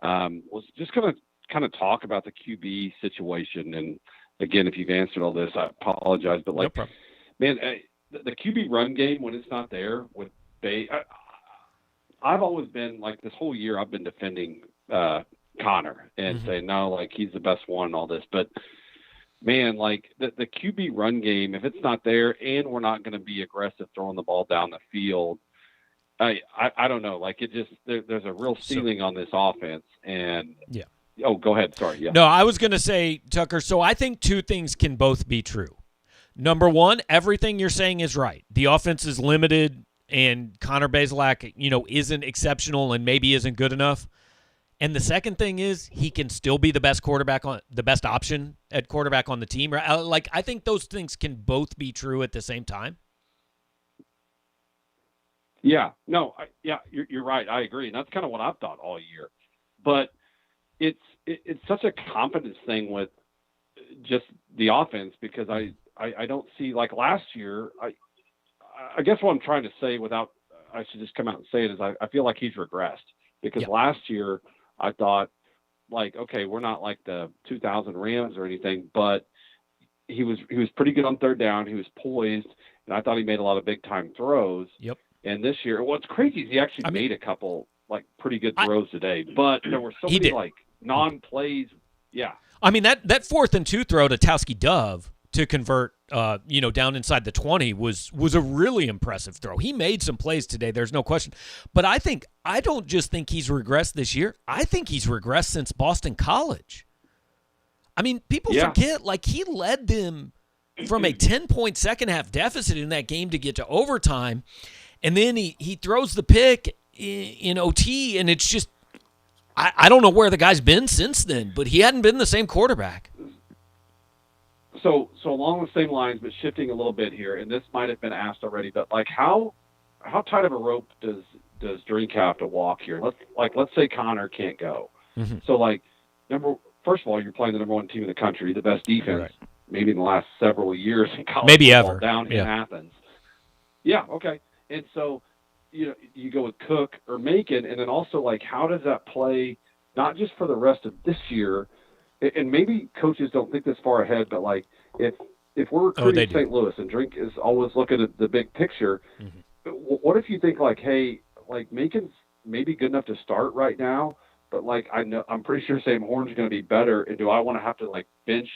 was just going to kind of talk about the QB situation. And again, if you've answered all this, I apologize. But like, no man, the QB run game when it's not there with Bay, I've always been like this whole year. I've been defending Connor and saying no, like he's the best one and all this, but. Man, like the QB run game, if it's not there and we're not going to be aggressive throwing the ball down the field, I don't know. Like it just there's a real ceiling on this offense. And yeah. Oh, go ahead. Sorry. Yeah. No, I was going to say, Tucker. So I think two things can both be true. Number one, everything you're saying is right. The offense is limited, and Connor Bazelak, isn't exceptional and maybe isn't good enough. And the second thing is he can still be the best option at quarterback on the team. Like I think those things can both be true at the same time. Yeah, no, you're right. I agree, and that's kind of what I've thought all year. But it's such a confidence thing with just the offense because I don't see like last year. I guess what I'm trying to say without I should just come out and say it is I feel like he's regressed because last year. I thought, like, okay, we're not like the 2000 Rams or anything, but he was pretty good on third down. He was poised, and I thought he made a lot of big-time throws. Yep. And this year, what's crazy is he actually made a couple, like, pretty good throws today. But there were so many, like, non-plays. Yeah. I mean, that 4th and 2 throw to Towski Dove to convert, down inside the 20 was a really impressive throw. He made some plays today. There's no question. But I don't just think he's regressed this year. I think he's regressed since Boston College. I mean, people forget, like, he led them from a 10-point second-half deficit in that game to get to overtime, and then he throws the pick in OT, and it's just I don't know where the guy's been since then, but he hadn't been the same quarterback. So along the same lines, but shifting a little bit here, and this might have been asked already, but like how tight of a rope does Drink have to walk here? Let's say Connor can't go. Mm-hmm. So like first of all, you're playing the number one team in the country, the best defense maybe in the last several years in college maybe football, ever down in Athens. Yeah, okay. And so you go with Cook or Macon, and then also like how does that play not just for the rest of this year? And maybe coaches don't think this far ahead, but like if we're recruiting St. Louis and Drink is always looking at the big picture, what if you think like, hey, like Macon's maybe good enough to start right now, but like I'm pretty sure Sam Horn's going to be better, and do I want to have to like bench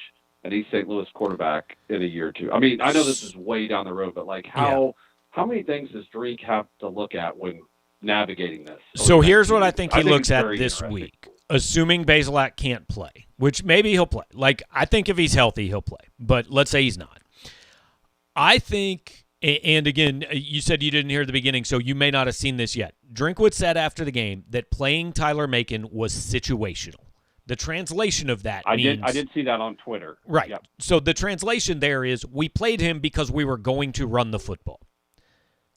an East St. Louis quarterback in a year or two? I mean, I know this is way down the road, but like how many things does Drink have to look at when navigating this? So here's what I think he looks at this week. Assuming Bazelak can't play, which maybe he'll play. Like, I think if he's healthy, he'll play. But let's say he's not. I think, and again, you said you didn't hear the beginning, so you may not have seen this yet. Drinkwood said after the game that playing Tyler Macon was situational. The translation of that means... I did see that on Twitter. Right. Yep. So the translation there is we played him because we were going to run the football.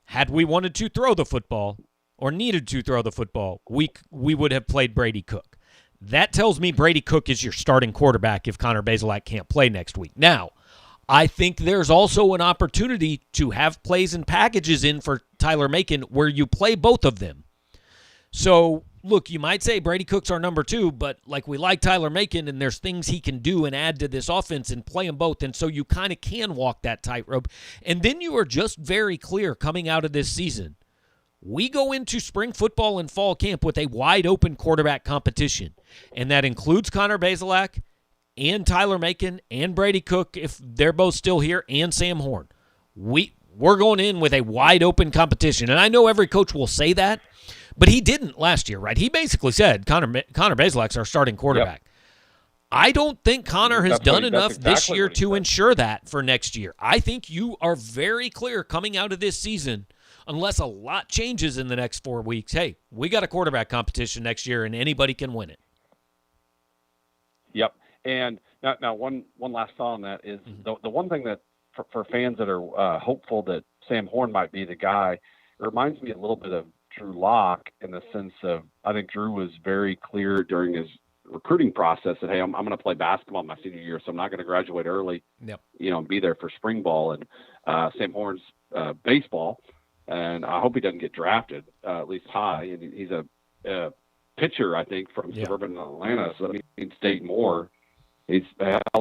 Had we wanted to throw the football or needed to throw the football, we would have played Brady Cook. That tells me Brady Cook is your starting quarterback if Connor Bazelak can't play next week. Now, I think there's also an opportunity to have plays and packages in for Tyler Macon where you play both of them. So, look, you might say Brady Cook's our number 2, but like we like Tyler Macon and there's things he can do and add to this offense and play them both. And so you kind of can walk that tightrope. And then you are just very clear coming out of this season. We go into spring football and fall camp with a wide-open quarterback competition, and that includes Connor Bazelak and Tyler Macon and Brady Cook, if they're both still here, and Sam Horn. We're going in with a wide-open competition, and I know every coach will say that, but he didn't last year, right? He basically said Connor Bazelak's our starting quarterback. Yep. I don't think Connor has done enough this year to ensure that for next year. I think you are very clear coming out of this season, unless a lot changes in the next 4 weeks, hey, we got a quarterback competition next year, and anybody can win it. Yep. And Now, one last thought on that is the one thing that for fans that are hopeful that Sam Horn might be the guy, it reminds me a little bit of Drew Lock in the sense of I think Drew was very clear during his recruiting process that, hey, I'm going to play basketball my senior year, so I'm not going to graduate early, and be there for spring ball. And Sam Horn's baseball, and I hope he doesn't get drafted, at least high. And he's a pitcher, I think, from suburban Atlanta, so that means State Moore. He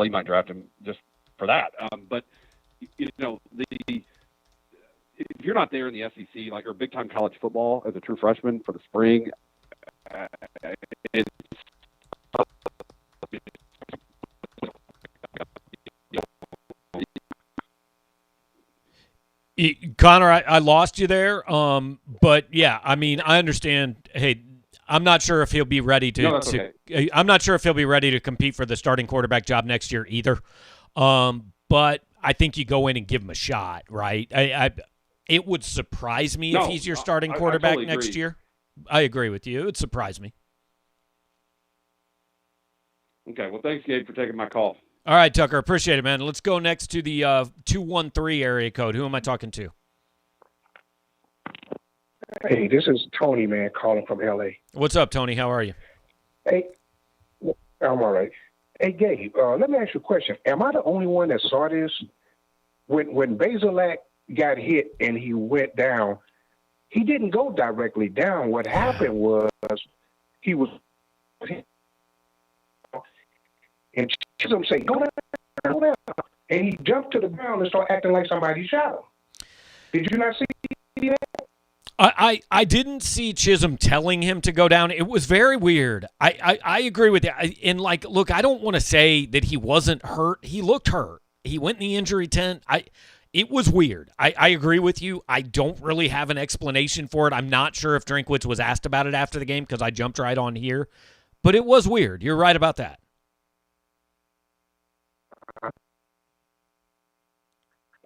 might draft him just for that. But if you're not there in the SEC, like or big time college football as a true freshman for the spring, Connor, I lost you there. But yeah, I mean, I understand. Hey, I'm not sure if he'll be ready I'm not sure if he'll be ready to compete for the starting quarterback job next year either. But I think you go in and give him a shot, right? It would surprise me if he's your starting quarterback next year. I agree with you. It would surprise me. Okay. Well, thanks, Gabe, for taking my call. All right, Tucker. Appreciate it, man. Let's go next to the 213 area code. Who am I talking to? Hey, this is Tony, man, calling from L.A. What's up, Tony? How are you? Hey, I'm all right. Hey, Gabe, let me ask you a question. Am I the only one that saw this? When Bazelak got hit and he went down, he didn't go directly down. What happened was he was and Chisholm said, go down. And he jumped to the ground and started acting like somebody shot him. Did you not see that? I didn't see Chisholm telling him to go down. It was very weird. I agree with you. And, look, I don't want to say that he wasn't hurt. He looked hurt. He went in the injury tent. It was weird. I agree with you. I don't really have an explanation for it. I'm not sure if Drinkwitz was asked about it after the game because I jumped right on here. But it was weird. You're right about that.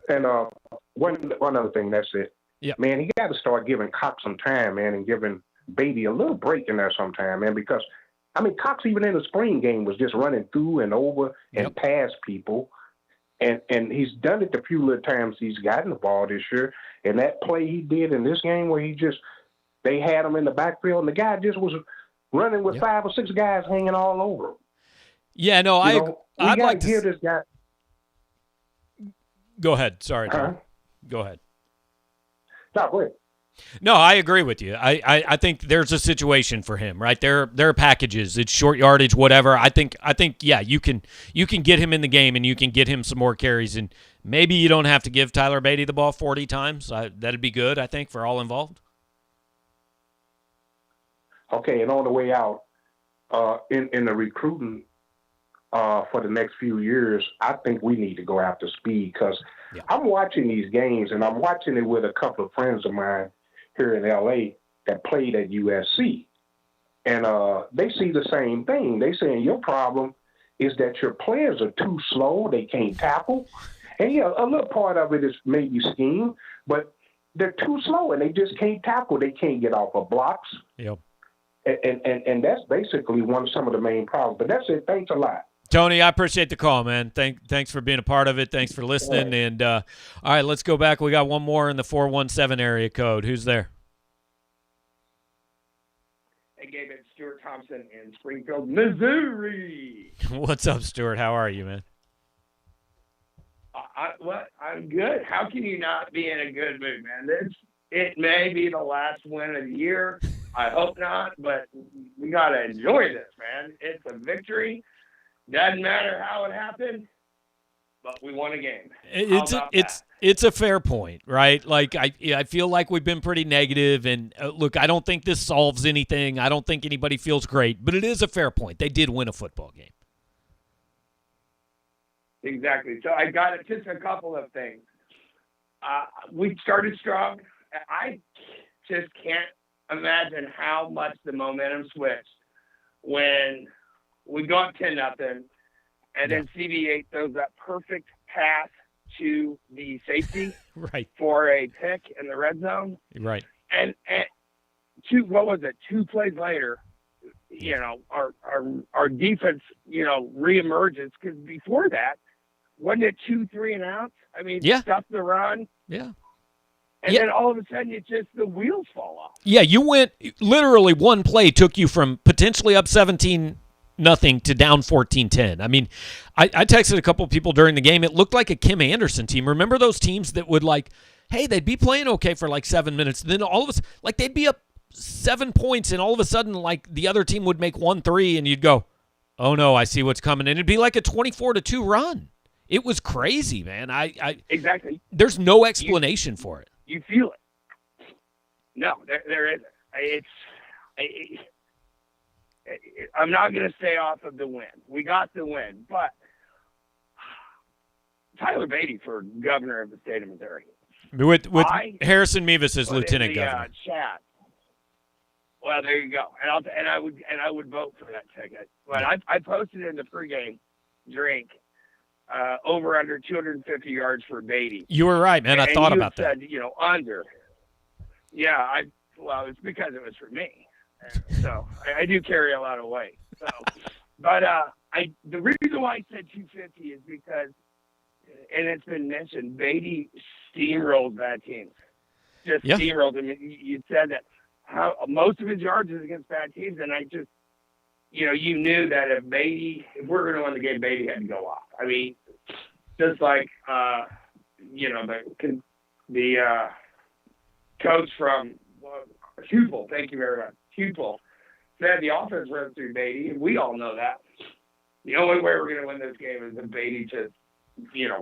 And one other thing, that's it. Yeah, man, he got to start giving Cox some time, man, and giving Beatty a little break in there sometime, man, because, I mean, Cox even in the spring game was just running through and over and past people, and he's done it the few little times he's gotten the ball this year, and that play he did in this game where they had him in the backfield, and the guy just was running with 5 or 6 guys hanging all over him. Yeah, no, I'd like to hear this guy. Go ahead. Sorry, Tom. Go ahead. No, go ahead. No, I agree with you. I think there's a situation for him, right? There are packages. It's short yardage, whatever. I think yeah, you can get him in the game and you can get him some more carries, and maybe you don't have to give Tyler Beatty the ball 40 times. That'd be good, I think, for all involved. Okay, and on the way out, in the recruiting for the next few years, I think we need to go after speed because I'm watching these games, and I'm watching it with a couple of friends of mine here in L.A. that played at USC. And they see the same thing. They saying your problem is that your players are too slow. They can't tackle. And, yeah, a little part of it is maybe scheme, but they're too slow, and they just can't tackle. They can't get off of blocks. Yep. And that's basically some of the main problems. But that's it. Thanks a lot. Tony, I appreciate the call, man. Thanks for being a part of it. Thanks for listening. And all right, let's go back. We got one more in the 417 area code. Who's there? Hey, Gabe, it's Stuart Thompson in Springfield, Missouri. What's up, Stuart? How are you, man? I'm good. How can you not be in a good mood, man? It may be the last win of the year. I hope not, but we got to enjoy this, man. It's a victory. Doesn't matter how it happened, but we won a game. It's a fair point, right? Like I feel like we've been pretty negative, and look, I don't think this solves anything. I don't think anybody feels great, but it is a fair point. They did win a football game. Exactly. So I got just a couple of things. We started strong. I just can't imagine how much the momentum switched when we go up 10-0, and then CB8 throws that perfect pass to the safety right for a pick in the red zone. Right. And 2 plays later, our defense, reemerges, because before that, wasn't it 2, 3 and outs? I mean, stuff the run. Yeah. And then all of a sudden, the wheels fall off. Yeah, you went literally one play took you from potentially up 17-0 to down 14-10. I mean, I texted a couple of people during the game. It looked like a Kim Anderson team. Remember those teams that would they'd be playing okay for 7 minutes. Then all of a sudden, they'd be up 7 points, and all of a sudden, the other team would make 1-3, and you'd go, oh no, I see what's coming. And it'd be like a 24-2 run. It was crazy, man. Exactly. There's no explanation for it. You feel it. No, there isn't. I'm not going to stay off of the win. We got the win, but Tyler Beatty for governor of the state of Missouri. With Harrison Mevis as lieutenant in the, governor. Chat. Well, there you go. And I would vote for that ticket. But I posted in the pregame drink over under 250 yards for Beatty. You were right, man. I thought about that. Said, under. Yeah, it's because it was for me. And so I do carry a lot of weight. So, but the reason why I said 250 is because, and it's been mentioned, Beatty steamrolled bad teams. Just steamrolled them. You said that most of his yards is against bad teams, and I just, you knew that if we're going to win the game, Beatty had to go off. I mean, just like, the coach from Pupil, thank you very much, Pupil, said the offense runs through Beatty, and we all know that. The only way we're going to win this game is if Beatty just,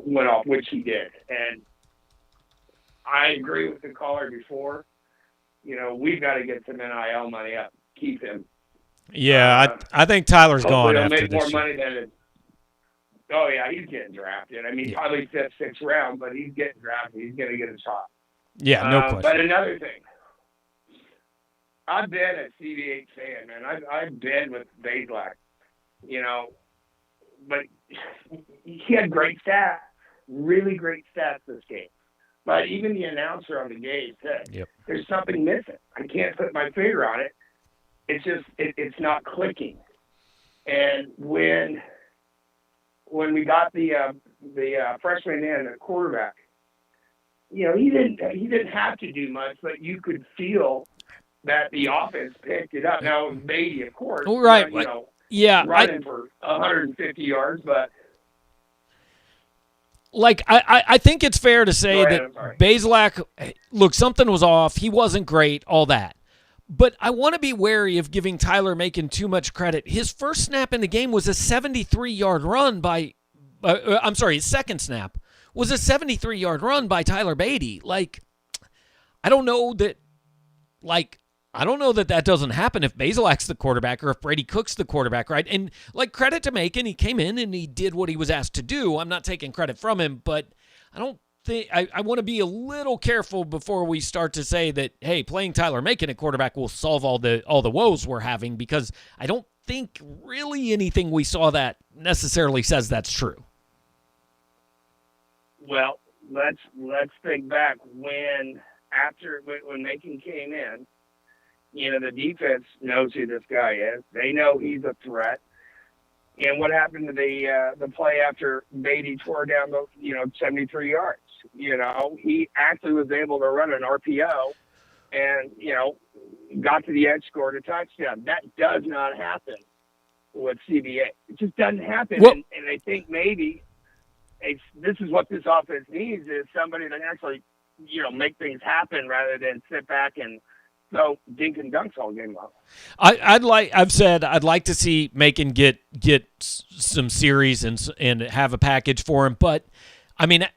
went off, which he did. And I agree with the caller before. We've got to get some NIL money up, keep him. Yeah, I think Tyler's gone after make this more year. money than it. Oh yeah, he's getting drafted. I mean, probably 5th, 6th round, but he's getting drafted. He's going to get a shot. Yeah, no question. But another thing, I've been a CBH fan, man. I've been with Bazelak, but he had great stats, really great stats this game. But even the announcer on the game said, there's something missing. I can't put my finger on it. It's just, it's not clicking. And when we got the freshman in, the quarterback, he didn't have to do much, but you could feel that the offense picked it up. Now, it was Beatty, of course, right? Running for 150 yards, but. I think it's fair to say that Bazelak, look, something was off. He wasn't great, all that. But I want to be wary of giving Tyler Macon too much credit. His first snap in the game was a 73-yard run by his second snap was a 73-yard run by Tyler Beatty. I don't know that that doesn't happen if Bazelak's the quarterback or if Brady Cook's the quarterback, right? And, credit to Macon, he came in and he did what he was asked to do. I'm not taking credit from him, but I don't think I want to be a little careful before we start to say that, hey, playing Tyler Macon at quarterback will solve all the woes we're having, because I don't think really anything we saw that necessarily says that's true. Well, let's think back when Macon came in. The defense knows who this guy is. They know he's a threat. And what happened to the play after Beatty tore down those 73 yards? He actually was able to run an RPO and, got to the edge, scored a touchdown. That does not happen with CBA. It just doesn't happen. Well, and I think maybe this is what this offense needs, is somebody that actually, make things happen rather than sit back and dink and dunks all game long. I'd like to see Macon get some series and have a package for him. But I mean,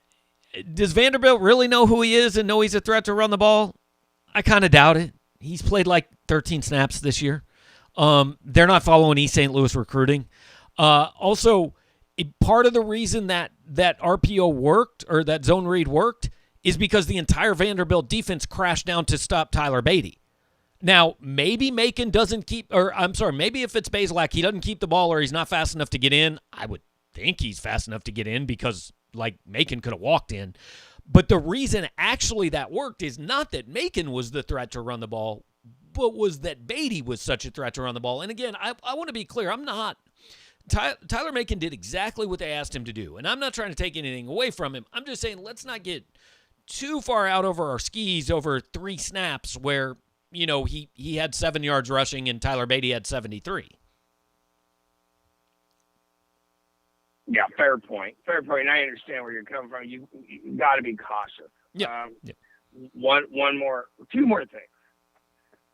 does Vanderbilt really know who he is and know he's a threat to run the ball? I kind of doubt it. He's played 13 snaps this year. They're not following East St. Louis recruiting. Also, part of the reason that RPO worked, or that zone read worked, is because the entire Vanderbilt defense crashed down to stop Tyler Beatty. Now, maybe Macon doesn't keep, maybe if it's Bazelak, he doesn't keep the ball or he's not fast enough to get in. I would think he's fast enough to get in because, Macon could have walked in. But the reason actually that worked is not that Macon was the threat to run the ball. but was that Beatty was such a threat to run the ball. And again, I want to be clear. I'm not. Tyler Macon did exactly what they asked him to do, and I'm not trying to take anything away from him. I'm just saying let's not get too far out over our skis over 3 snaps where, he had 7 yards rushing and Tyler Beatty had 73. Yeah, fair point. Fair point. And I understand where you're coming from. You got to be cautious. Yeah. Two more things.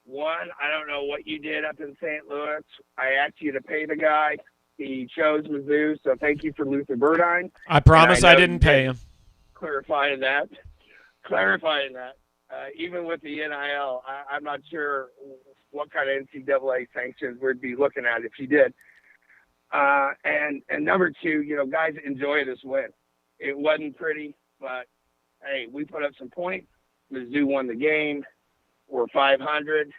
One, I don't know what you did up in St. Louis. I asked you to pay the guy. He chose Mizzou, so thank you for Luther Burdine. I promise I didn't pay him. Clarifying that. Even with the NIL, I'm not sure what kind of NCAA sanctions we'd be looking at if you did. And number 2, guys enjoy this win. It wasn't pretty, but hey, we put up some points. Mizzou won the game. We're 500.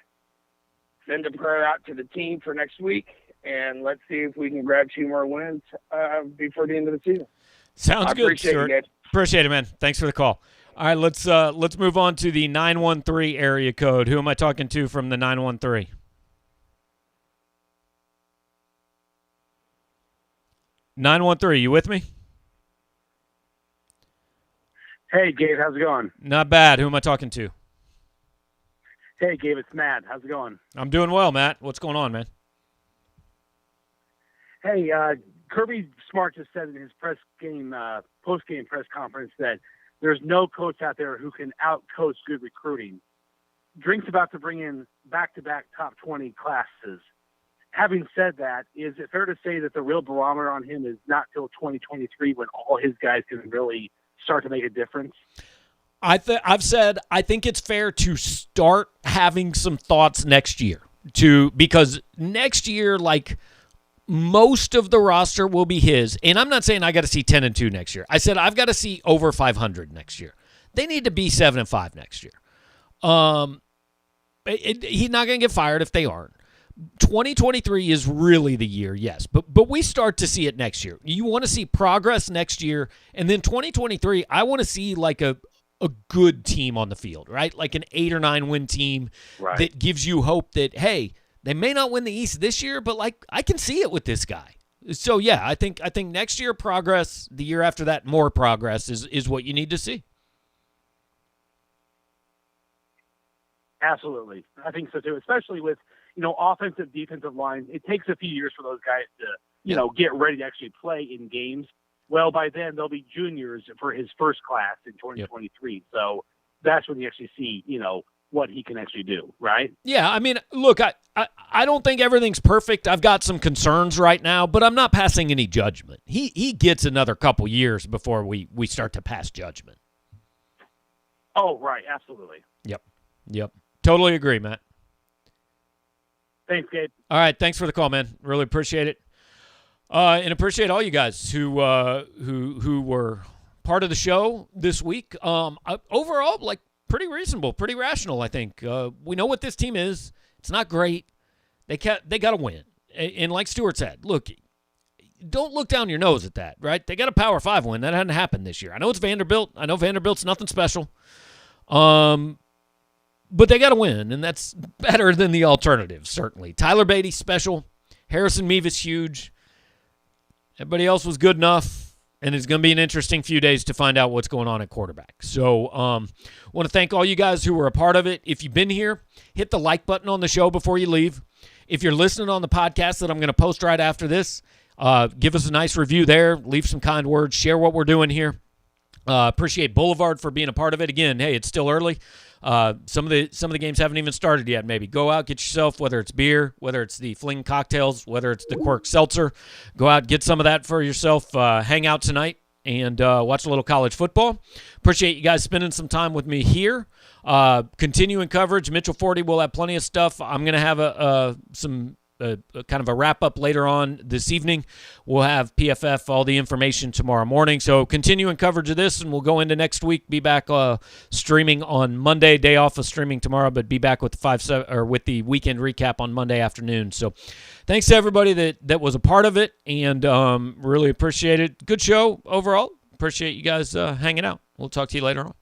Send a prayer out to the team for next week, and let's see if we can grab 2 more wins before the end of the season. Sounds good, sir. Appreciate it, man. Thanks for the call. All right, let's move on to the 913 area code. Who am I talking to from the 913? You with me? Hey, Gabe, how's it going? Not bad. Who am I talking to? Hey, Gabe, it's Matt. How's it going? I'm doing well, Matt. What's going on, man? Hey, Kirby Smart just said in his post-game press conference that there's no coach out there who can out-coach good recruiting. Drink's about to bring in back-to-back top 20 classes. Having said that, is it fair to say that the real barometer on him is not till 2023 when all his guys can really start to make a difference? I've said I think it's fair to start having some thoughts next year because next year, like, most of the roster will be his. And I'm not saying I got to see 10-2 next year. I said I've got to see over 500 next year. They need to be 7-5 next year. He's not going to get fired if they aren't. 2023 is really the year, yes. But we start to see it next year. You want to see progress next year. And then 2023, I want to see like a good team on the field, right? Like an 8 or 9 win team that gives you hope that, hey, they may not win the East this year, but like I can see it with this guy. So yeah, I think next year progress, the year after that more progress is what you need to see. Absolutely. I think so too, especially with, offensive, defensive line. It takes a few years for those guys to, get ready to actually play in games. Well, by then they'll be juniors for his first class in 2023. Yep. So that's when you actually see, what he can actually do, right? Yeah, I mean, look, I don't think everything's perfect. I've got some concerns right now, but I'm not passing any judgment. He gets another couple years before we start to pass judgment. Oh, right, absolutely. Yep. Totally agree, Matt. Thanks, Gabe. All right, thanks for the call, man. Really appreciate it. And appreciate all you guys who were part of the show this week. Overall, like, pretty reasonable, pretty rational, I think. We know what this team is. It's not great. They got to win. And like Stuart said, look, don't look down your nose at that, right? They got a Power 5 win. That hadn't happened this year. I know it's Vanderbilt. I know Vanderbilt's nothing special. But they got to win, and that's better than the alternative, certainly. Tyler Beatty, special. Harrison Mevis, huge. Everybody else was good enough, and it's going to be an interesting few days to find out what's going on at quarterback. So want to thank all you guys who were a part of it. If you've been here, hit the like button on the show before you leave. If you're listening on the podcast that I'm going to post right after this, give us a nice review there. Leave some kind words. Share what we're doing here. Appreciate Boulevard for being a part of it. Again, hey, it's still early. Some of the games haven't even started yet. Maybe go out, get yourself, whether it's beer, whether it's the Fling cocktails, whether it's the Quirk seltzer, go out, get some of that for yourself. Hang out tonight and watch a little college football. Appreciate you guys spending some time with me here. Continuing coverage. Mitchell Forty will have plenty of stuff. I'm going to have some kind of a wrap-up later on this evening. We'll have PFF, all the information tomorrow morning. So continuing coverage of this, and we'll go into next week. Be back streaming on Monday. Day off of streaming tomorrow, but be back with the weekend recap on Monday afternoon. So thanks to everybody that was a part of it, and really appreciate it. Good show overall. Appreciate you guys hanging out. We'll talk to you later on.